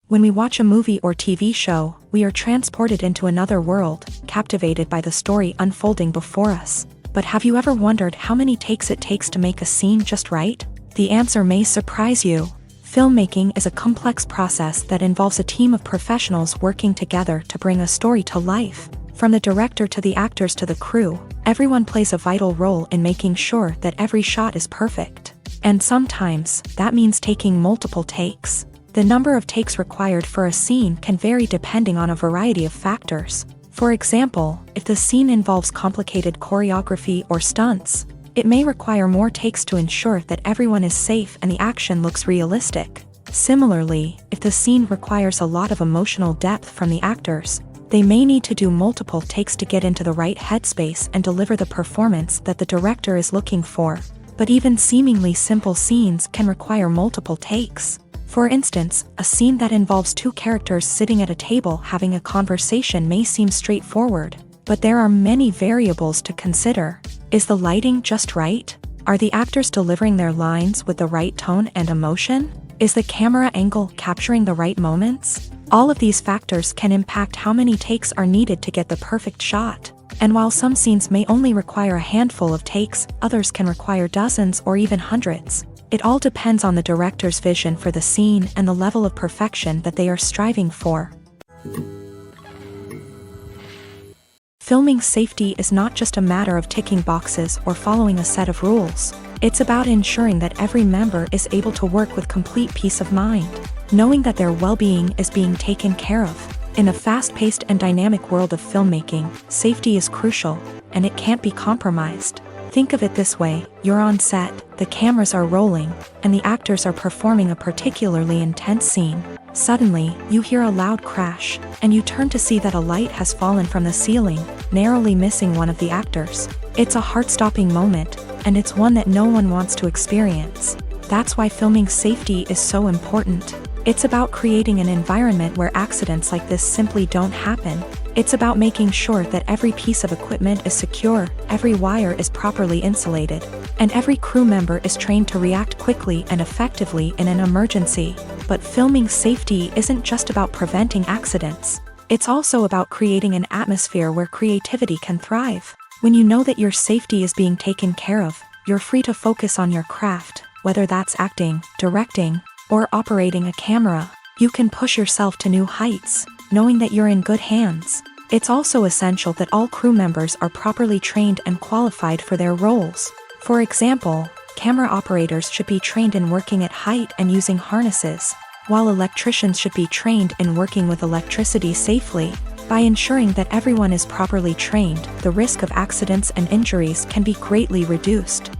When we watch a movie or TV show, we are transported into another world, captivated by the story unfolding before us. But have you ever wondered how many takes it takes to make a scene just right? The answer may surprise you. Filmmaking is a complex process that involves a team of professionals working together to bring a story to life. From the director to the actors to the crew, everyone plays a vital role in making sure that every shot is perfect. And sometimes, that means taking multiple takes. The number of takes required for a scene can vary depending on a variety of factors. For example, if the scene involves complicated choreography or stunts, it may require more takes to ensure that everyone is safe and the action looks realistic. Similarly, if the scene requires a lot of emotional depth from the actors, they may need to do multiple takes to get into the right headspace and deliver the performance that the director is looking for. But even seemingly simple scenes can require multiple takes. For instance, a scene that involves two characters sitting at a table having a conversation may seem straightforward, but there are many variables to consider. Is the lighting just right? Are the actors delivering their lines with the right tone and emotion? Is the camera angle capturing the right moments? All of these factors can impact how many takes are needed to get the perfect shot. And while some scenes may only require a handful of takes, others can require dozens or even hundreds. It all depends on the director's vision for the scene and the level of perfection that they are striving for. Filming safety is not just a matter of ticking boxes or following a set of rules. It's about ensuring that every member is able to work with complete peace of mind, knowing that their well-being is being taken care of. In a fast-paced and dynamic world of filmmaking, safety is crucial, and it can't be compromised. Think of it this way: you're on set, the cameras are rolling, and the actors are performing a particularly intense scene. Suddenly, you hear a loud crash, and you turn to see that a light has fallen from the ceiling, narrowly missing one of the actors. It's a heart-stopping moment, and it's one that no one wants to experience. That's why filming safety is so important. It's about creating an environment where accidents like this simply don't happen. It's about making sure that every piece of equipment is secure, every wire is properly insulated, and every crew member is trained to react quickly and effectively in an emergency. But filming safety isn't just about preventing accidents. It's also about creating an atmosphere where creativity can thrive. When you know that your safety is being taken care of, you're free to focus on your craft, whether that's acting, directing, or operating a camera. You can push yourself to new heights, knowing that you're in good hands. It's also essential that all crew members are properly trained and qualified for their roles. For example, camera operators should be trained in working at height and using harnesses, while electricians should be trained in working with electricity safely. By ensuring that everyone is properly trained, the risk of accidents and injuries can be greatly reduced.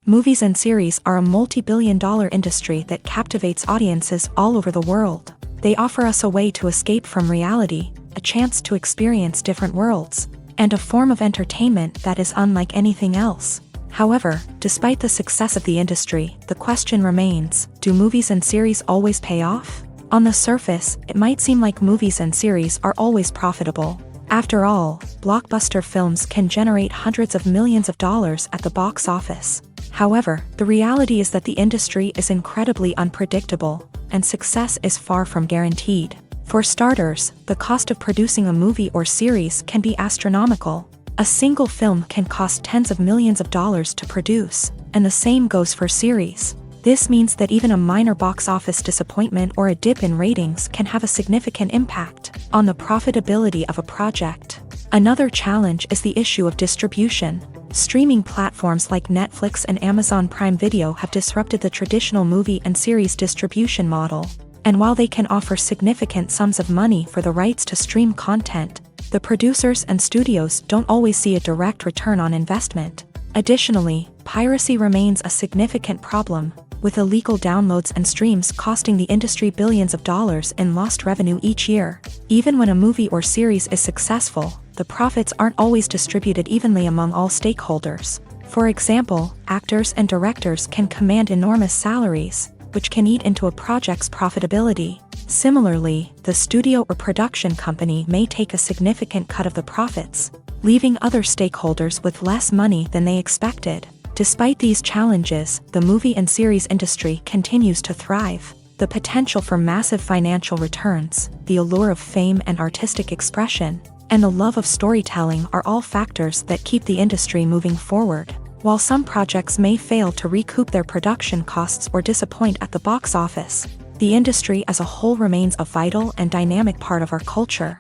Movies and series are a multi-billion-dollar industry that captivates audiences all over the world. They offer us a way to escape from reality, a chance to experience different worlds, and a form of entertainment that is unlike anything else. However, despite the success of the industry, the question remains: do movies and series always pay off? On the surface, it might seem like movies and series are always profitable. After all, blockbuster films can generate hundreds of millions of dollars at the box office. However, the reality is that the industry is incredibly unpredictable, and success is far from guaranteed. For starters, the cost of producing a movie or series can be astronomical. A single film can cost tens of millions of dollars to produce, and the same goes for series. This means that even a minor box office disappointment or a dip in ratings can have a significant impact on the profitability of a project. Another challenge is the issue of distribution. Streaming platforms like Netflix and Amazon Prime Video have disrupted the traditional movie and series distribution model. And while they can offer significant sums of money for the rights to stream content, the producers and studios don't always see a direct return on investment. Additionally, piracy remains a significant problem, with illegal downloads and streams costing the industry billions of dollars in lost revenue each year. Even when a movie or series is successful, the profits aren't always distributed evenly among all stakeholders. For example, actors and directors can command enormous salaries, which can eat into a project's profitability. Similarly, the studio or production company may take a significant cut of the profits, leaving other stakeholders with less money than they expected. Despite these challenges, the movie and series industry continues to thrive. The potential for massive financial returns, the allure of fame and artistic expression, and the love of storytelling are all factors that keep the industry moving forward. While some projects may fail to recoup their production costs or disappoint at the box office, the industry as a whole remains a vital and dynamic part of our culture.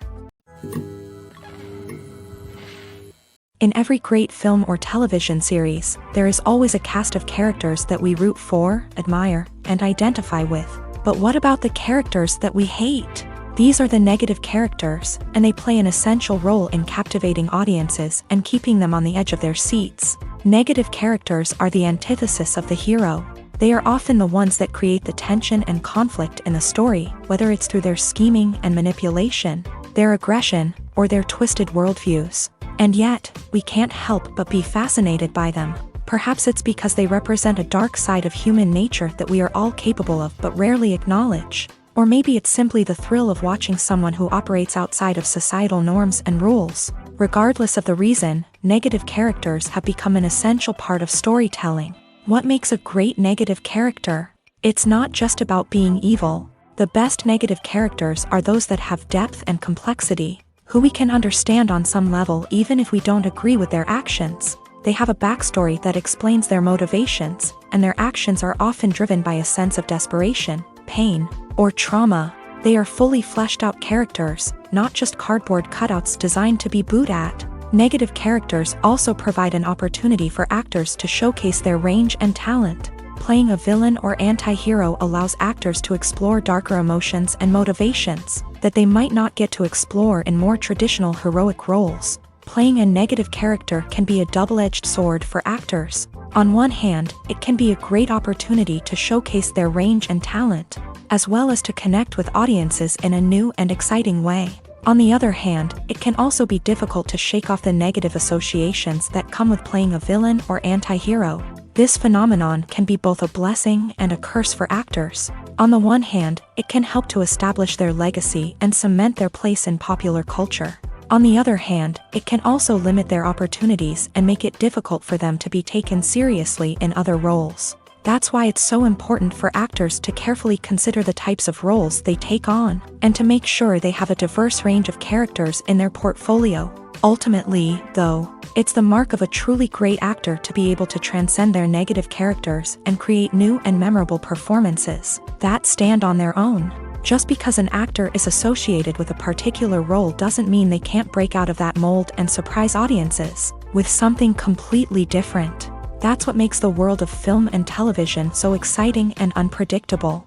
In every great film or television series, there is always a cast of characters that we root for, admire, and identify with. But what about the characters that we hate? These are the negative characters, and they play an essential role in captivating audiences and keeping them on the edge of their seats. Negative characters are the antithesis of the hero. They are often the ones that create the tension and conflict in the story, whether it's through their scheming and manipulation, their aggression, or their twisted worldviews. And yet, we can't help but be fascinated by them. Perhaps it's because they represent a dark side of human nature that we are all capable of but rarely acknowledge. Or maybe it's simply the thrill of watching someone who operates outside of societal norms and rules. Regardless of the reason, negative characters have become an essential part of storytelling. What makes a great negative character? It's not just about being evil. The best negative characters are those that have depth and complexity, who we can understand on some level even if we don't agree with their actions. They have a backstory that explains their motivations, and their actions are often driven by a sense of desperation, pain, or trauma. They are fully fleshed out characters, not just cardboard cutouts designed to be booed at. Negative characters also provide an opportunity for actors to showcase their range and talent. Playing a villain or anti-hero allows actors to explore darker emotions and motivations that they might not get to explore in more traditional heroic roles. Playing a negative character can be a double-edged sword for actors. On one hand, it can be a great opportunity to showcase their range and talent, as well as to connect with audiences in a new and exciting way. On the other hand, it can also be difficult to shake off the negative associations that come with playing a villain or anti-hero. This phenomenon can be both a blessing and a curse for actors. On the one hand, it can help to establish their legacy and cement their place in popular culture. On the other hand, it can also limit their opportunities and make it difficult for them to be taken seriously in other roles. That's why it's so important for actors to carefully consider the types of roles they take on, and to make sure they have a diverse range of characters in their portfolio. Ultimately, though, it's the mark of a truly great actor to be able to transcend their negative characters and create new and memorable performances that stand on their own. Just because an actor is associated with a particular role doesn't mean they can't break out of that mold and surprise audiences with something completely different. That's what makes the world of film and television so exciting and unpredictable.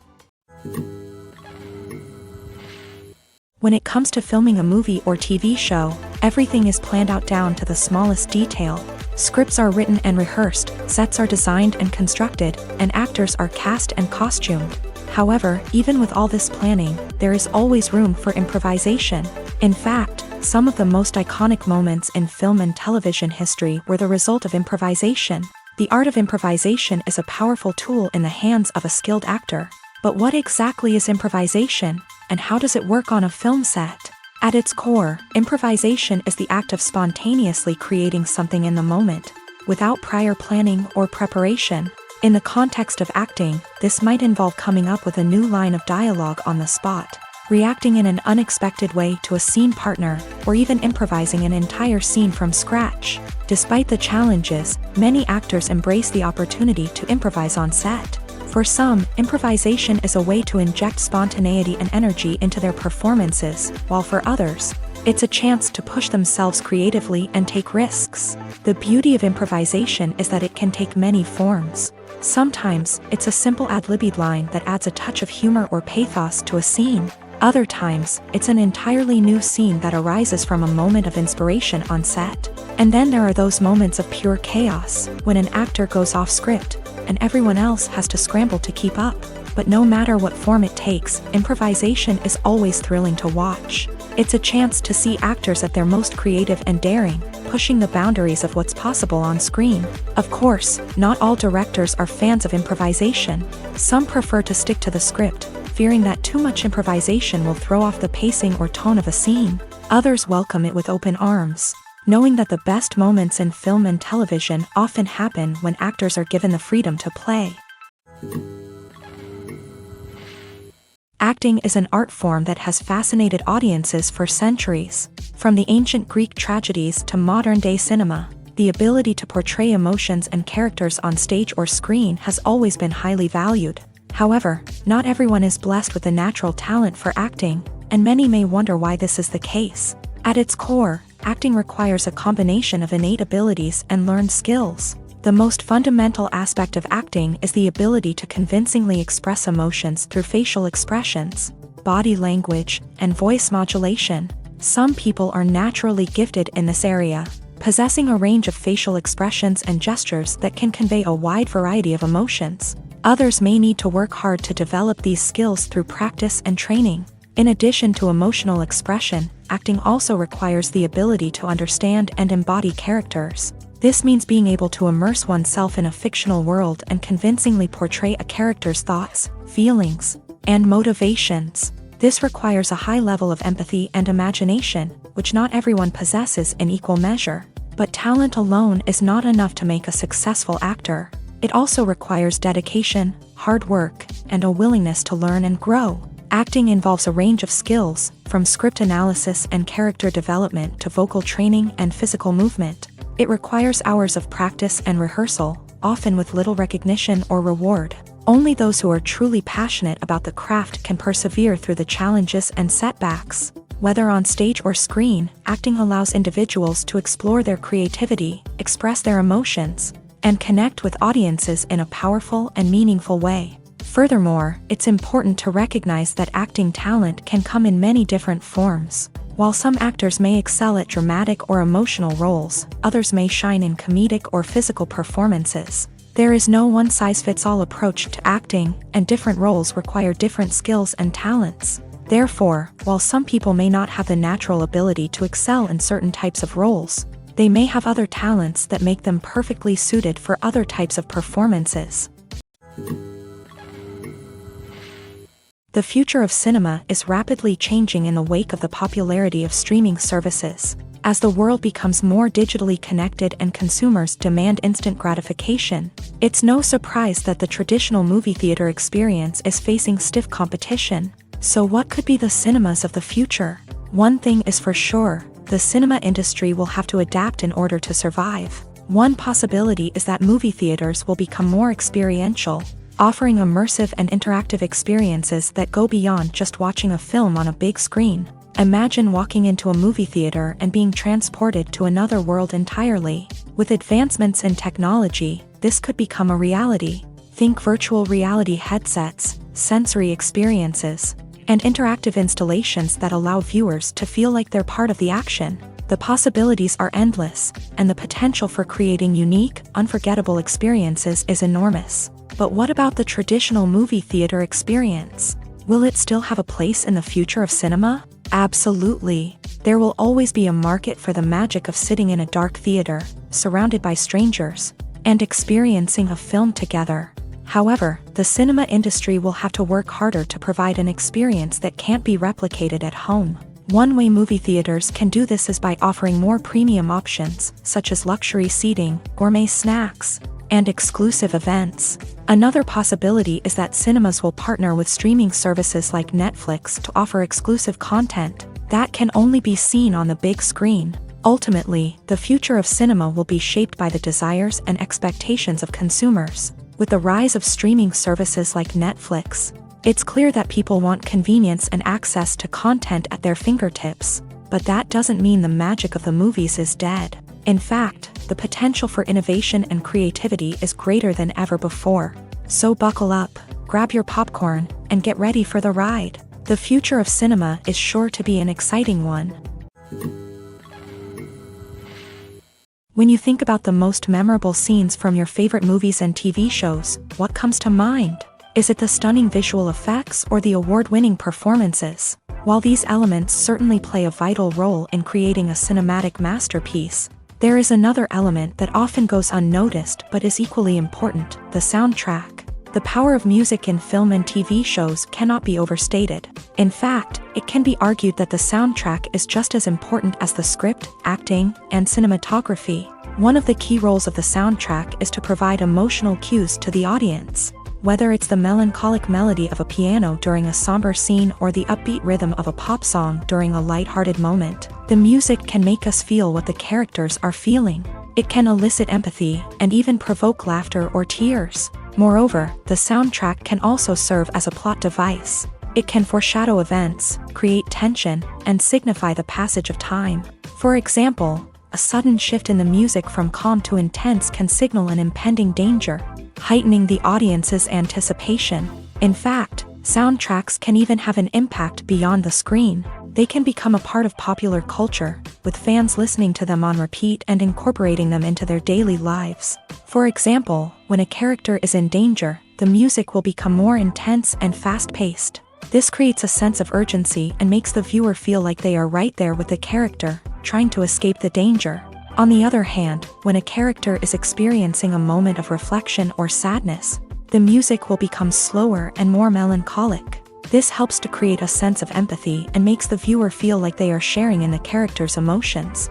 When it comes to filming a movie or TV show, everything is planned out down to the smallest detail. Scripts are written and rehearsed, sets are designed and constructed, and actors are cast and costumed. However, even with all this planning, there is always room for improvisation. In fact, some of the most iconic moments in film and television history were the result of improvisation. The art of improvisation is a powerful tool in the hands of a skilled actor. But what exactly is improvisation, and how does it work on a film set? At its core, improvisation is the act of spontaneously creating something in the moment, without prior planning or preparation. In the context of acting, this might involve coming up with a new line of dialogue on the spot, reacting in an unexpected way to a scene partner, or even improvising an entire scene from scratch. Despite the challenges, many actors embrace the opportunity to improvise on set. For some, improvisation is a way to inject spontaneity and energy into their performances, while for others, it's a chance to push themselves creatively and take risks. The beauty of improvisation is that it can take many forms. Sometimes, it's a simple ad-libbed line that adds a touch of humor or pathos to a scene. Other times, it's an entirely new scene that arises from a moment of inspiration on set. And then there are those moments of pure chaos, when an actor goes off script, and everyone else has to scramble to keep up. But no matter what form it takes, improvisation is always thrilling to watch. It's a chance to see actors at their most creative and daring, pushing the boundaries of what's possible on screen. Of course, not all directors are fans of improvisation. Some prefer to stick to the script, fearing that too much improvisation will throw off the pacing or tone of a scene. Others welcome it with open arms, knowing that the best moments in film and television often happen when actors are given the freedom to play. Acting is an art form that has fascinated audiences for centuries. From the ancient Greek tragedies to modern-day cinema, the ability to portray emotions and characters on stage or screen has always been highly valued. However, not everyone is blessed with a natural talent for acting, and many may wonder why this is the case. At its core, acting requires a combination of innate abilities and learned skills. The most fundamental aspect of acting is the ability to convincingly express emotions through facial expressions, body language, and voice modulation. Some people are naturally gifted in this area, possessing a range of facial expressions and gestures that can convey a wide variety of emotions. Others may need to work hard to develop these skills through practice and training. In addition to emotional expression, acting also requires the ability to understand and embody characters. This means being able to immerse oneself in a fictional world and convincingly portray a character's thoughts, feelings, and motivations. This requires a high level of empathy and imagination, which not everyone possesses in equal measure. But talent alone is not enough to make a successful actor. It also requires dedication, hard work, and a willingness to learn and grow. Acting involves a range of skills, from script analysis and character development to vocal training and physical movement. It requires hours of practice and rehearsal, often with little recognition or reward. Only those who are truly passionate about the craft can persevere through the challenges and setbacks. Whether on stage or screen, acting allows individuals to explore their creativity, express their emotions, and connect with audiences in a powerful and meaningful way. Furthermore, it's important to recognize that acting talent can come in many different forms. While some actors may excel at dramatic or emotional roles, others may shine in comedic or physical performances. There is no one-size-fits-all approach to acting, and different roles require different skills and talents. Therefore, while some people may not have the natural ability to excel in certain types of roles, they may have other talents that make them perfectly suited for other types of performances. The future of cinema is rapidly changing in the wake of the popularity of streaming services. As the world becomes more digitally connected and consumers demand instant gratification, it's no surprise that the traditional movie theater experience is facing stiff competition. So what could be the cinemas of the future? One thing is for sure, the cinema industry will have to adapt in order to survive. One possibility is that movie theaters will become more experiential, offering immersive and interactive experiences that go beyond just watching a film on a big screen. Imagine walking into a movie theater and being transported to another world entirely. With advancements in technology, this could become a reality. Think virtual reality headsets, sensory experiences, and interactive installations that allow viewers to feel like they're part of the action. The possibilities are endless, and the potential for creating unique, unforgettable experiences is enormous. But what about the traditional movie theater experience? Will it still have a place in the future of cinema? Absolutely. There will always be a market for the magic of sitting in a dark theater, surrounded by strangers, and experiencing a film together. However, the cinema industry will have to work harder to provide an experience that can't be replicated at home. One way movie theaters can do this is by offering more premium options, such as luxury seating, gourmet snacks, and exclusive events. Another possibility is that cinemas will partner with streaming services like Netflix to offer exclusive content that can only be seen on the big screen. Ultimately, the future of cinema will be shaped by the desires and expectations of consumers. With the rise of streaming services like Netflix, it's clear that people want convenience and access to content at their fingertips. But that doesn't mean the magic of the movies is dead. In fact, the potential for innovation and creativity is greater than ever before. So buckle up, grab your popcorn, and get ready for the ride. The future of cinema is sure to be an exciting one. When you think about the most memorable scenes from your favorite movies and TV shows, what comes to mind? Is it the stunning visual effects or the award-winning performances? While these elements certainly play a vital role in creating a cinematic masterpiece, there is another element that often goes unnoticed but is equally important: the soundtrack. The power of music in film and TV shows cannot be overstated. In fact, it can be argued that the soundtrack is just as important as the script, acting, and cinematography. One of the key roles of the soundtrack is to provide emotional cues to the audience. Whether it's the melancholic melody of a piano during a somber scene or the upbeat rhythm of a pop song during a lighthearted moment, the music can make us feel what the characters are feeling. It can elicit empathy and even provoke laughter or tears. Moreover, the soundtrack can also serve as a plot device. It can foreshadow events, create tension, and signify the passage of time. For example, a sudden shift in the music from calm to intense can signal an impending danger, heightening the audience's anticipation. In fact, soundtracks can even have an impact beyond the screen. They can become a part of popular culture, with fans listening to them on repeat and incorporating them into their daily lives. For example, when a character is in danger, the music will become more intense and fast-paced. This creates a sense of urgency and makes the viewer feel like they are right there with the character, trying to escape the danger. On the other hand, when a character is experiencing a moment of reflection or sadness, the music will become slower and more melancholic. This helps to create a sense of empathy and makes the viewer feel like they are sharing in the character's emotions.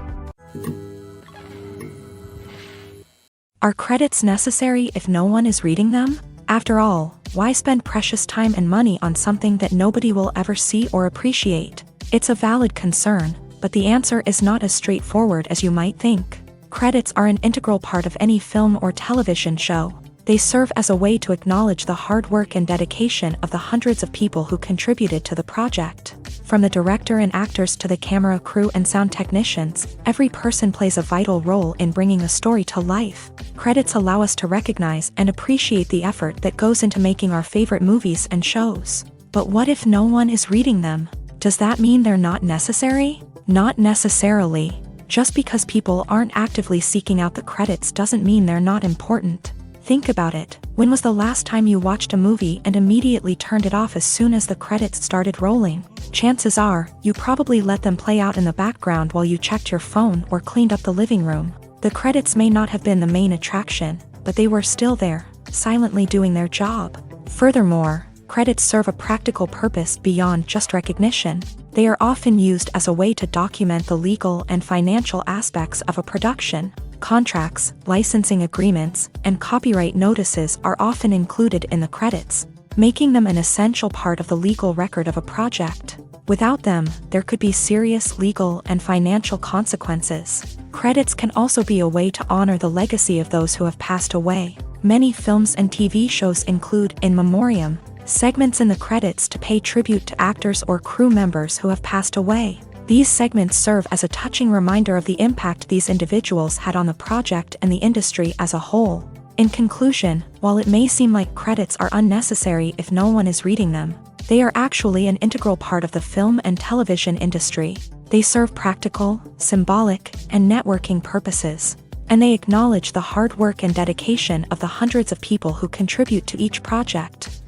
Are credits necessary if no one is reading them? After all, why spend precious time and money on something that nobody will ever see or appreciate? It's a valid concern, but the answer is not as straightforward as you might think. Credits are an integral part of any film or television show. They serve as a way to acknowledge the hard work and dedication of the hundreds of people who contributed to the project. From the director and actors to the camera crew and sound technicians, every person plays a vital role in bringing a story to life. Credits allow us to recognize and appreciate the effort that goes into making our favorite movies and shows. But what if no one is reading them? Does that mean they're not necessary? Not necessarily. Just because people aren't actively seeking out the credits doesn't mean they're not important. Think about it. When was the last time you watched a movie and immediately turned it off as soon as the credits started rolling? Chances are, you probably let them play out in the background while you checked your phone or cleaned up the living room. The credits may not have been the main attraction, but they were still there, silently doing their job. Furthermore, credits serve a practical purpose beyond just recognition. They are often used as a way to document the legal and financial aspects of a production. Contracts, licensing agreements, and copyright notices are often included in the credits, making them an essential part of the legal record of a project. Without them, there could be serious legal and financial consequences. Credits can also be a way to honor the legacy of those who have passed away. Many films and TV shows include in memoriam segments in the credits to pay tribute to actors or crew members who have passed away. These segments serve as a touching reminder of the impact these individuals had on the project and the industry as a whole. In conclusion, while it may seem like credits are unnecessary if no one is reading them, they are actually an integral part of the film and television industry. They serve practical, symbolic, and networking purposes, and they acknowledge the hard work and dedication of the hundreds of people who contribute to each project.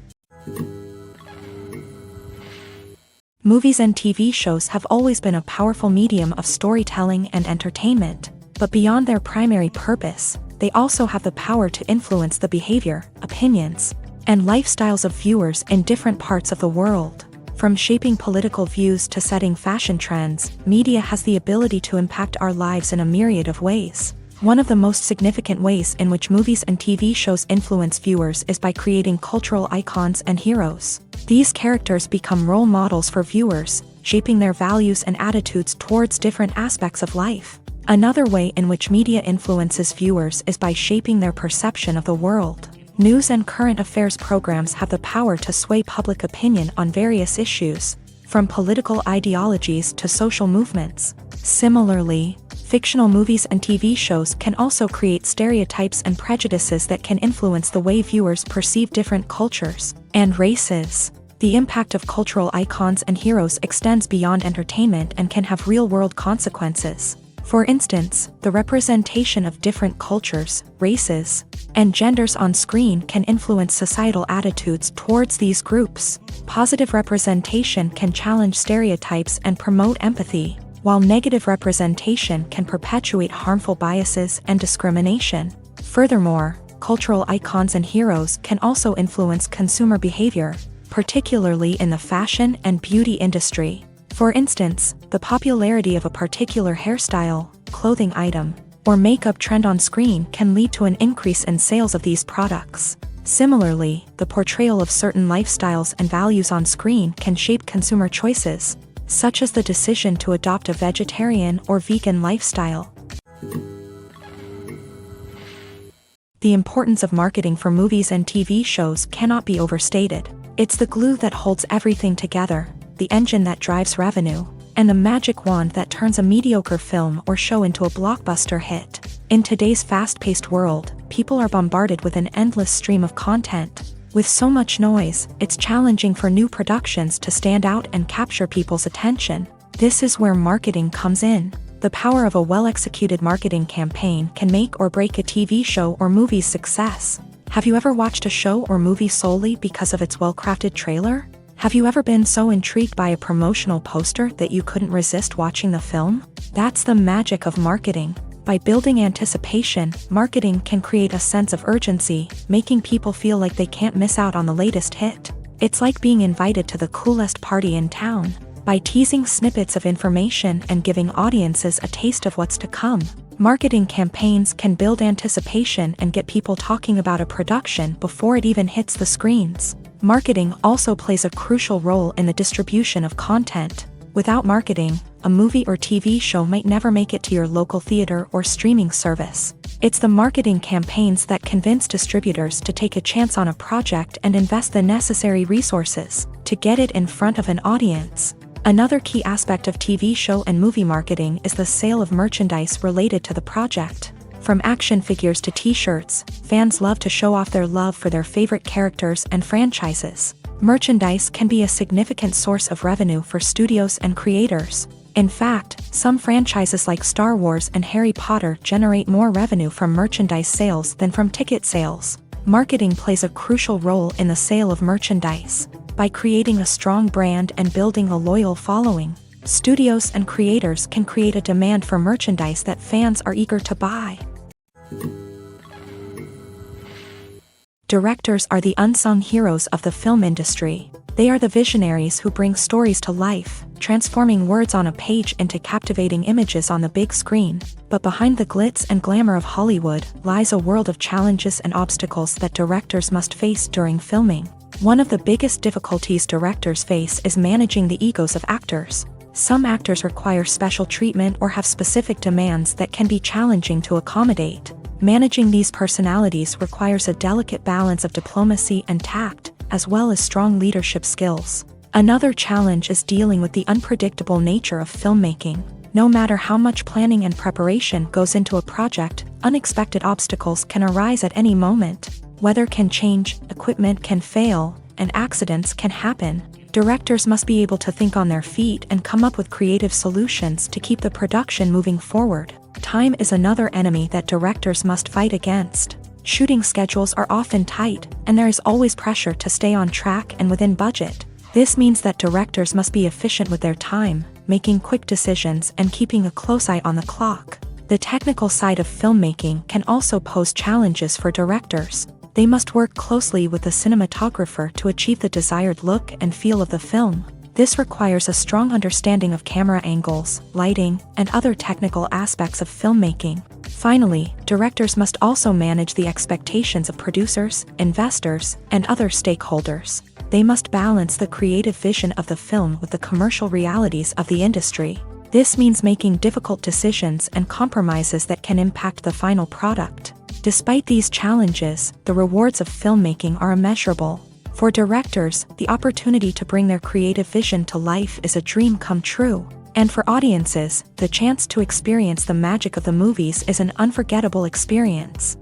Movies and TV shows have always been a powerful medium of storytelling and entertainment, but beyond their primary purpose, they also have the power to influence the behavior, opinions, and lifestyles of viewers in different parts of the world. From shaping political views to setting fashion trends, media has the ability to impact our lives in a myriad of ways. One of the most significant ways in which movies and TV shows influence viewers is by creating cultural icons and heroes. These characters become role models for viewers, shaping their values and attitudes towards different aspects of life. Another way in which media influences viewers is by shaping their perception of the world. News and current affairs programs have the power to sway public opinion on various issues, from political ideologies to social movements. Similarly, fictional movies and TV shows can also create stereotypes and prejudices that can influence the way viewers perceive different cultures and races. The impact of cultural icons and heroes extends beyond entertainment and can have real-world consequences. For instance, the representation of different cultures, races, and genders on screen can influence societal attitudes towards these groups. Positive representation can challenge stereotypes and promote empathy, while negative representation can perpetuate harmful biases and discrimination. Furthermore, cultural icons and heroes can also influence consumer behavior, particularly in the fashion and beauty industry. For instance, the popularity of a particular hairstyle, clothing item, or makeup trend on screen can lead to an increase in sales of these products. Similarly, the portrayal of certain lifestyles and values on screen can shape consumer choices, such as the decision to adopt a vegetarian or vegan lifestyle. The importance of marketing for movies and TV shows cannot be overstated. It's the glue that holds everything together, the engine that drives revenue, and the magic wand that turns a mediocre film or show into a blockbuster hit. In today's fast-paced world, people are bombarded with an endless stream of content. With so much noise, it's challenging for new productions to stand out and capture people's attention. This is where marketing comes in. The power of a well-executed marketing campaign can make or break a TV show or movie's success. Have you ever watched a show or movie solely because of its well-crafted trailer? Have you ever been so intrigued by a promotional poster that you couldn't resist watching the film? That's the magic of marketing. By building anticipation, marketing can create a sense of urgency, making people feel like they can't miss out on the latest hit. It's like being invited to the coolest party in town. By teasing snippets of information and giving audiences a taste of what's to come, marketing campaigns can build anticipation and get people talking about a production before it even hits the screens. Marketing also plays a crucial role in the distribution of content. Without marketing, a movie or TV show might never make it to your local theater or streaming service. It's the marketing campaigns that convince distributors to take a chance on a project and invest the necessary resources to get it in front of an audience. Another key aspect of TV show and movie marketing is the sale of merchandise related to the project. From action figures to t-shirts, fans love to show off their love for their favorite characters and franchises. Merchandise can be a significant source of revenue for studios and creators. In fact, some franchises like Star Wars and Harry Potter generate more revenue from merchandise sales than from ticket sales. Marketing plays a crucial role in the sale of merchandise. By creating a strong brand and building a loyal following, studios and creators can create a demand for merchandise that fans are eager to buy. Directors are the unsung heroes of the film industry. They are the visionaries who bring stories to life, transforming words on a page into captivating images on the big screen. But behind the glitz and glamour of Hollywood lies a world of challenges and obstacles that directors must face during filming. One of the biggest difficulties directors face is managing the egos of actors. Some actors require special treatment or have specific demands that can be challenging to accommodate. Managing these personalities requires a delicate balance of diplomacy and tact, as well as strong leadership skills. Another challenge is dealing with the unpredictable nature of filmmaking. No matter how much planning and preparation goes into a project, unexpected obstacles can arise at any moment. Weather can change, equipment can fail, and accidents can happen. Directors must be able to think on their feet and come up with creative solutions to keep the production moving forward. Time is another enemy that directors must fight against. Shooting schedules are often tight, and there is always pressure to stay on track and within budget. This means that directors must be efficient with their time, making quick decisions and keeping a close eye on the clock. The technical side of filmmaking can also pose challenges for directors. They must work closely with the cinematographer to achieve the desired look and feel of the film. This requires a strong understanding of camera angles, lighting, and other technical aspects of filmmaking. Finally, directors must also manage the expectations of producers, investors, and other stakeholders. They must balance the creative vision of the film with the commercial realities of the industry. This means making difficult decisions and compromises that can impact the final product. Despite these challenges, the rewards of filmmaking are immeasurable. For directors, the opportunity to bring their creative vision to life is a dream come true. And for audiences, the chance to experience the magic of the movies is an unforgettable experience.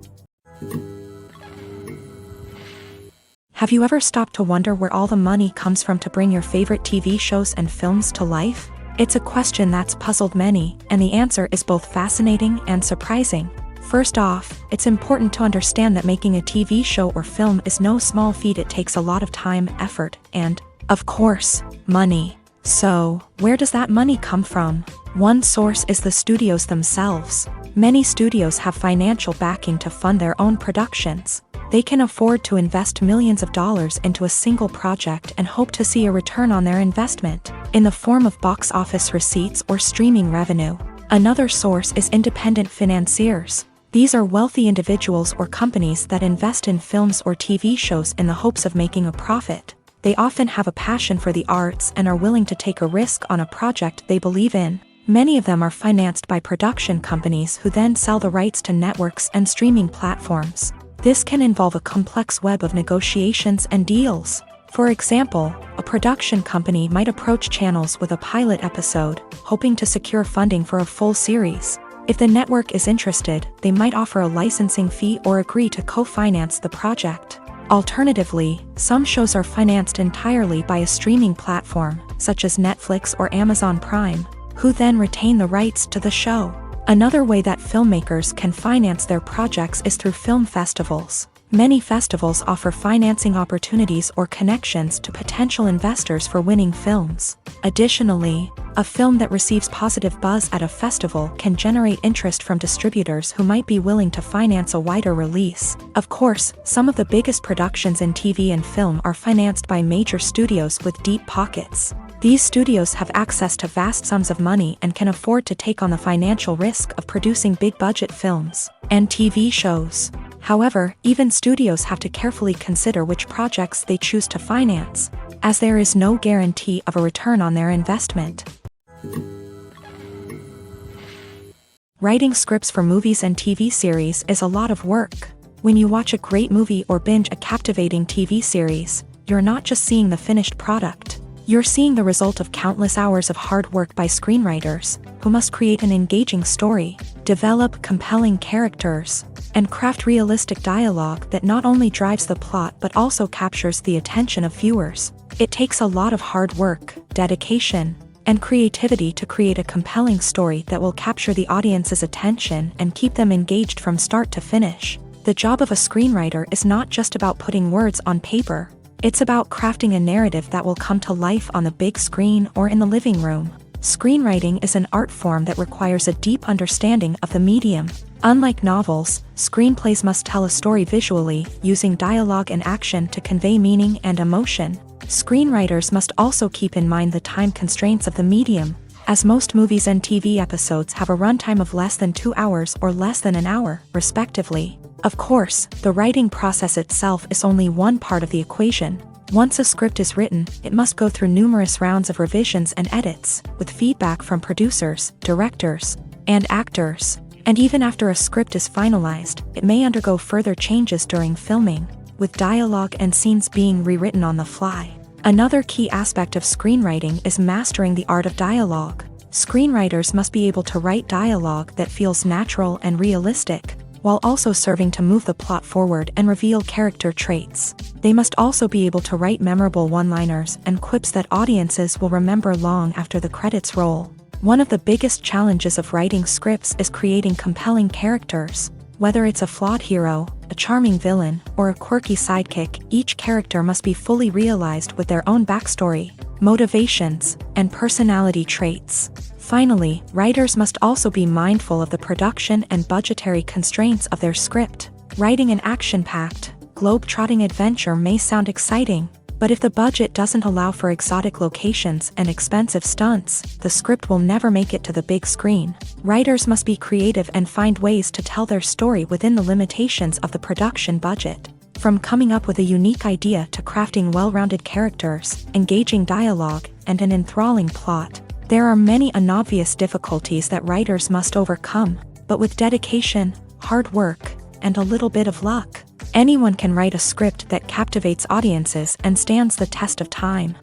Have you ever stopped to wonder where all the money comes from to bring your favorite TV shows and films to life? It's a question that's puzzled many, and the answer is both fascinating and surprising. First off, it's important to understand that making a TV show or film is no small feat. It takes a lot of time, effort, and, of course, money. So, where does that money come from? One source is the studios themselves. Many studios have financial backing to fund their own productions. They can afford to invest millions of dollars into a single project and hope to see a return on their investment, in the form of box office receipts or streaming revenue. Another source is independent financiers. These are wealthy individuals or companies that invest in films or TV shows in the hopes of making a profit. They often have a passion for the arts and are willing to take a risk on a project they believe in. Many of them are financed by production companies who then sell the rights to networks and streaming platforms. This can involve a complex web of negotiations and deals. For example, a production company might approach channels with a pilot episode, hoping to secure funding for a full series. If the network is interested, they might offer a licensing fee or agree to co-finance the project. Alternatively, some shows are financed entirely by a streaming platform, such as Netflix or Amazon Prime, who then retain the rights to the show. Another way that filmmakers can finance their projects is through film festivals. Many festivals offer financing opportunities or connections to potential investors for winning films. Additionally, a film that receives positive buzz at a festival can generate interest from distributors who might be willing to finance a wider release. Of course, some of the biggest productions in TV and film are financed by major studios with deep pockets. These studios have access to vast sums of money and can afford to take on the financial risk of producing big-budget films and TV shows. However, even studios have to carefully consider which projects they choose to finance, as there is no guarantee of a return on their investment. Writing scripts for movies and TV series is a lot of work. When you watch a great movie or binge a captivating TV series, you're not just seeing the finished product. You're seeing the result of countless hours of hard work by screenwriters, who must create an engaging story, develop compelling characters, and craft realistic dialogue that not only drives the plot but also captures the attention of viewers. It takes a lot of hard work, dedication, and creativity to create a compelling story that will capture the audience's attention and keep them engaged from start to finish. The job of a screenwriter is not just about putting words on paper. It's about crafting a narrative that will come to life on the big screen or in the living room. Screenwriting is an art form that requires a deep understanding of the medium. Unlike novels, screenplays must tell a story visually, using dialogue and action to convey meaning and emotion. Screenwriters must also keep in mind the time constraints of the medium, as most movies and TV episodes have a runtime of less than 2 hours or less than an hour, respectively. Of course, the writing process itself is only one part of the equation. Once a script is written, it must go through numerous rounds of revisions and edits, with feedback from producers, directors, and actors. And even after a script is finalized, it may undergo further changes during filming, with dialogue and scenes being rewritten on the fly. Another key aspect of screenwriting is mastering the art of dialogue. Screenwriters must be able to write dialogue that feels natural and realistic, while also serving to move the plot forward and reveal character traits. They must also be able to write memorable one-liners and quips that audiences will remember long after the credits roll. One of the biggest challenges of writing scripts is creating compelling characters. Whether it's a flawed hero, a charming villain, or a quirky sidekick, each character must be fully realized with their own backstory, motivations, and personality traits. Finally, writers must also be mindful of the production and budgetary constraints of their script. Writing an action-packed, globe-trotting adventure may sound exciting, but if the budget doesn't allow for exotic locations and expensive stunts, the script will never make it to the big screen. Writers must be creative and find ways to tell their story within the limitations of the production budget. From coming up with a unique idea to crafting well-rounded characters, engaging dialogue, and an enthralling plot, there are many unobvious difficulties that writers must overcome, but with dedication, hard work, and a little bit of luck, anyone can write a script that captivates audiences and stands the test of time.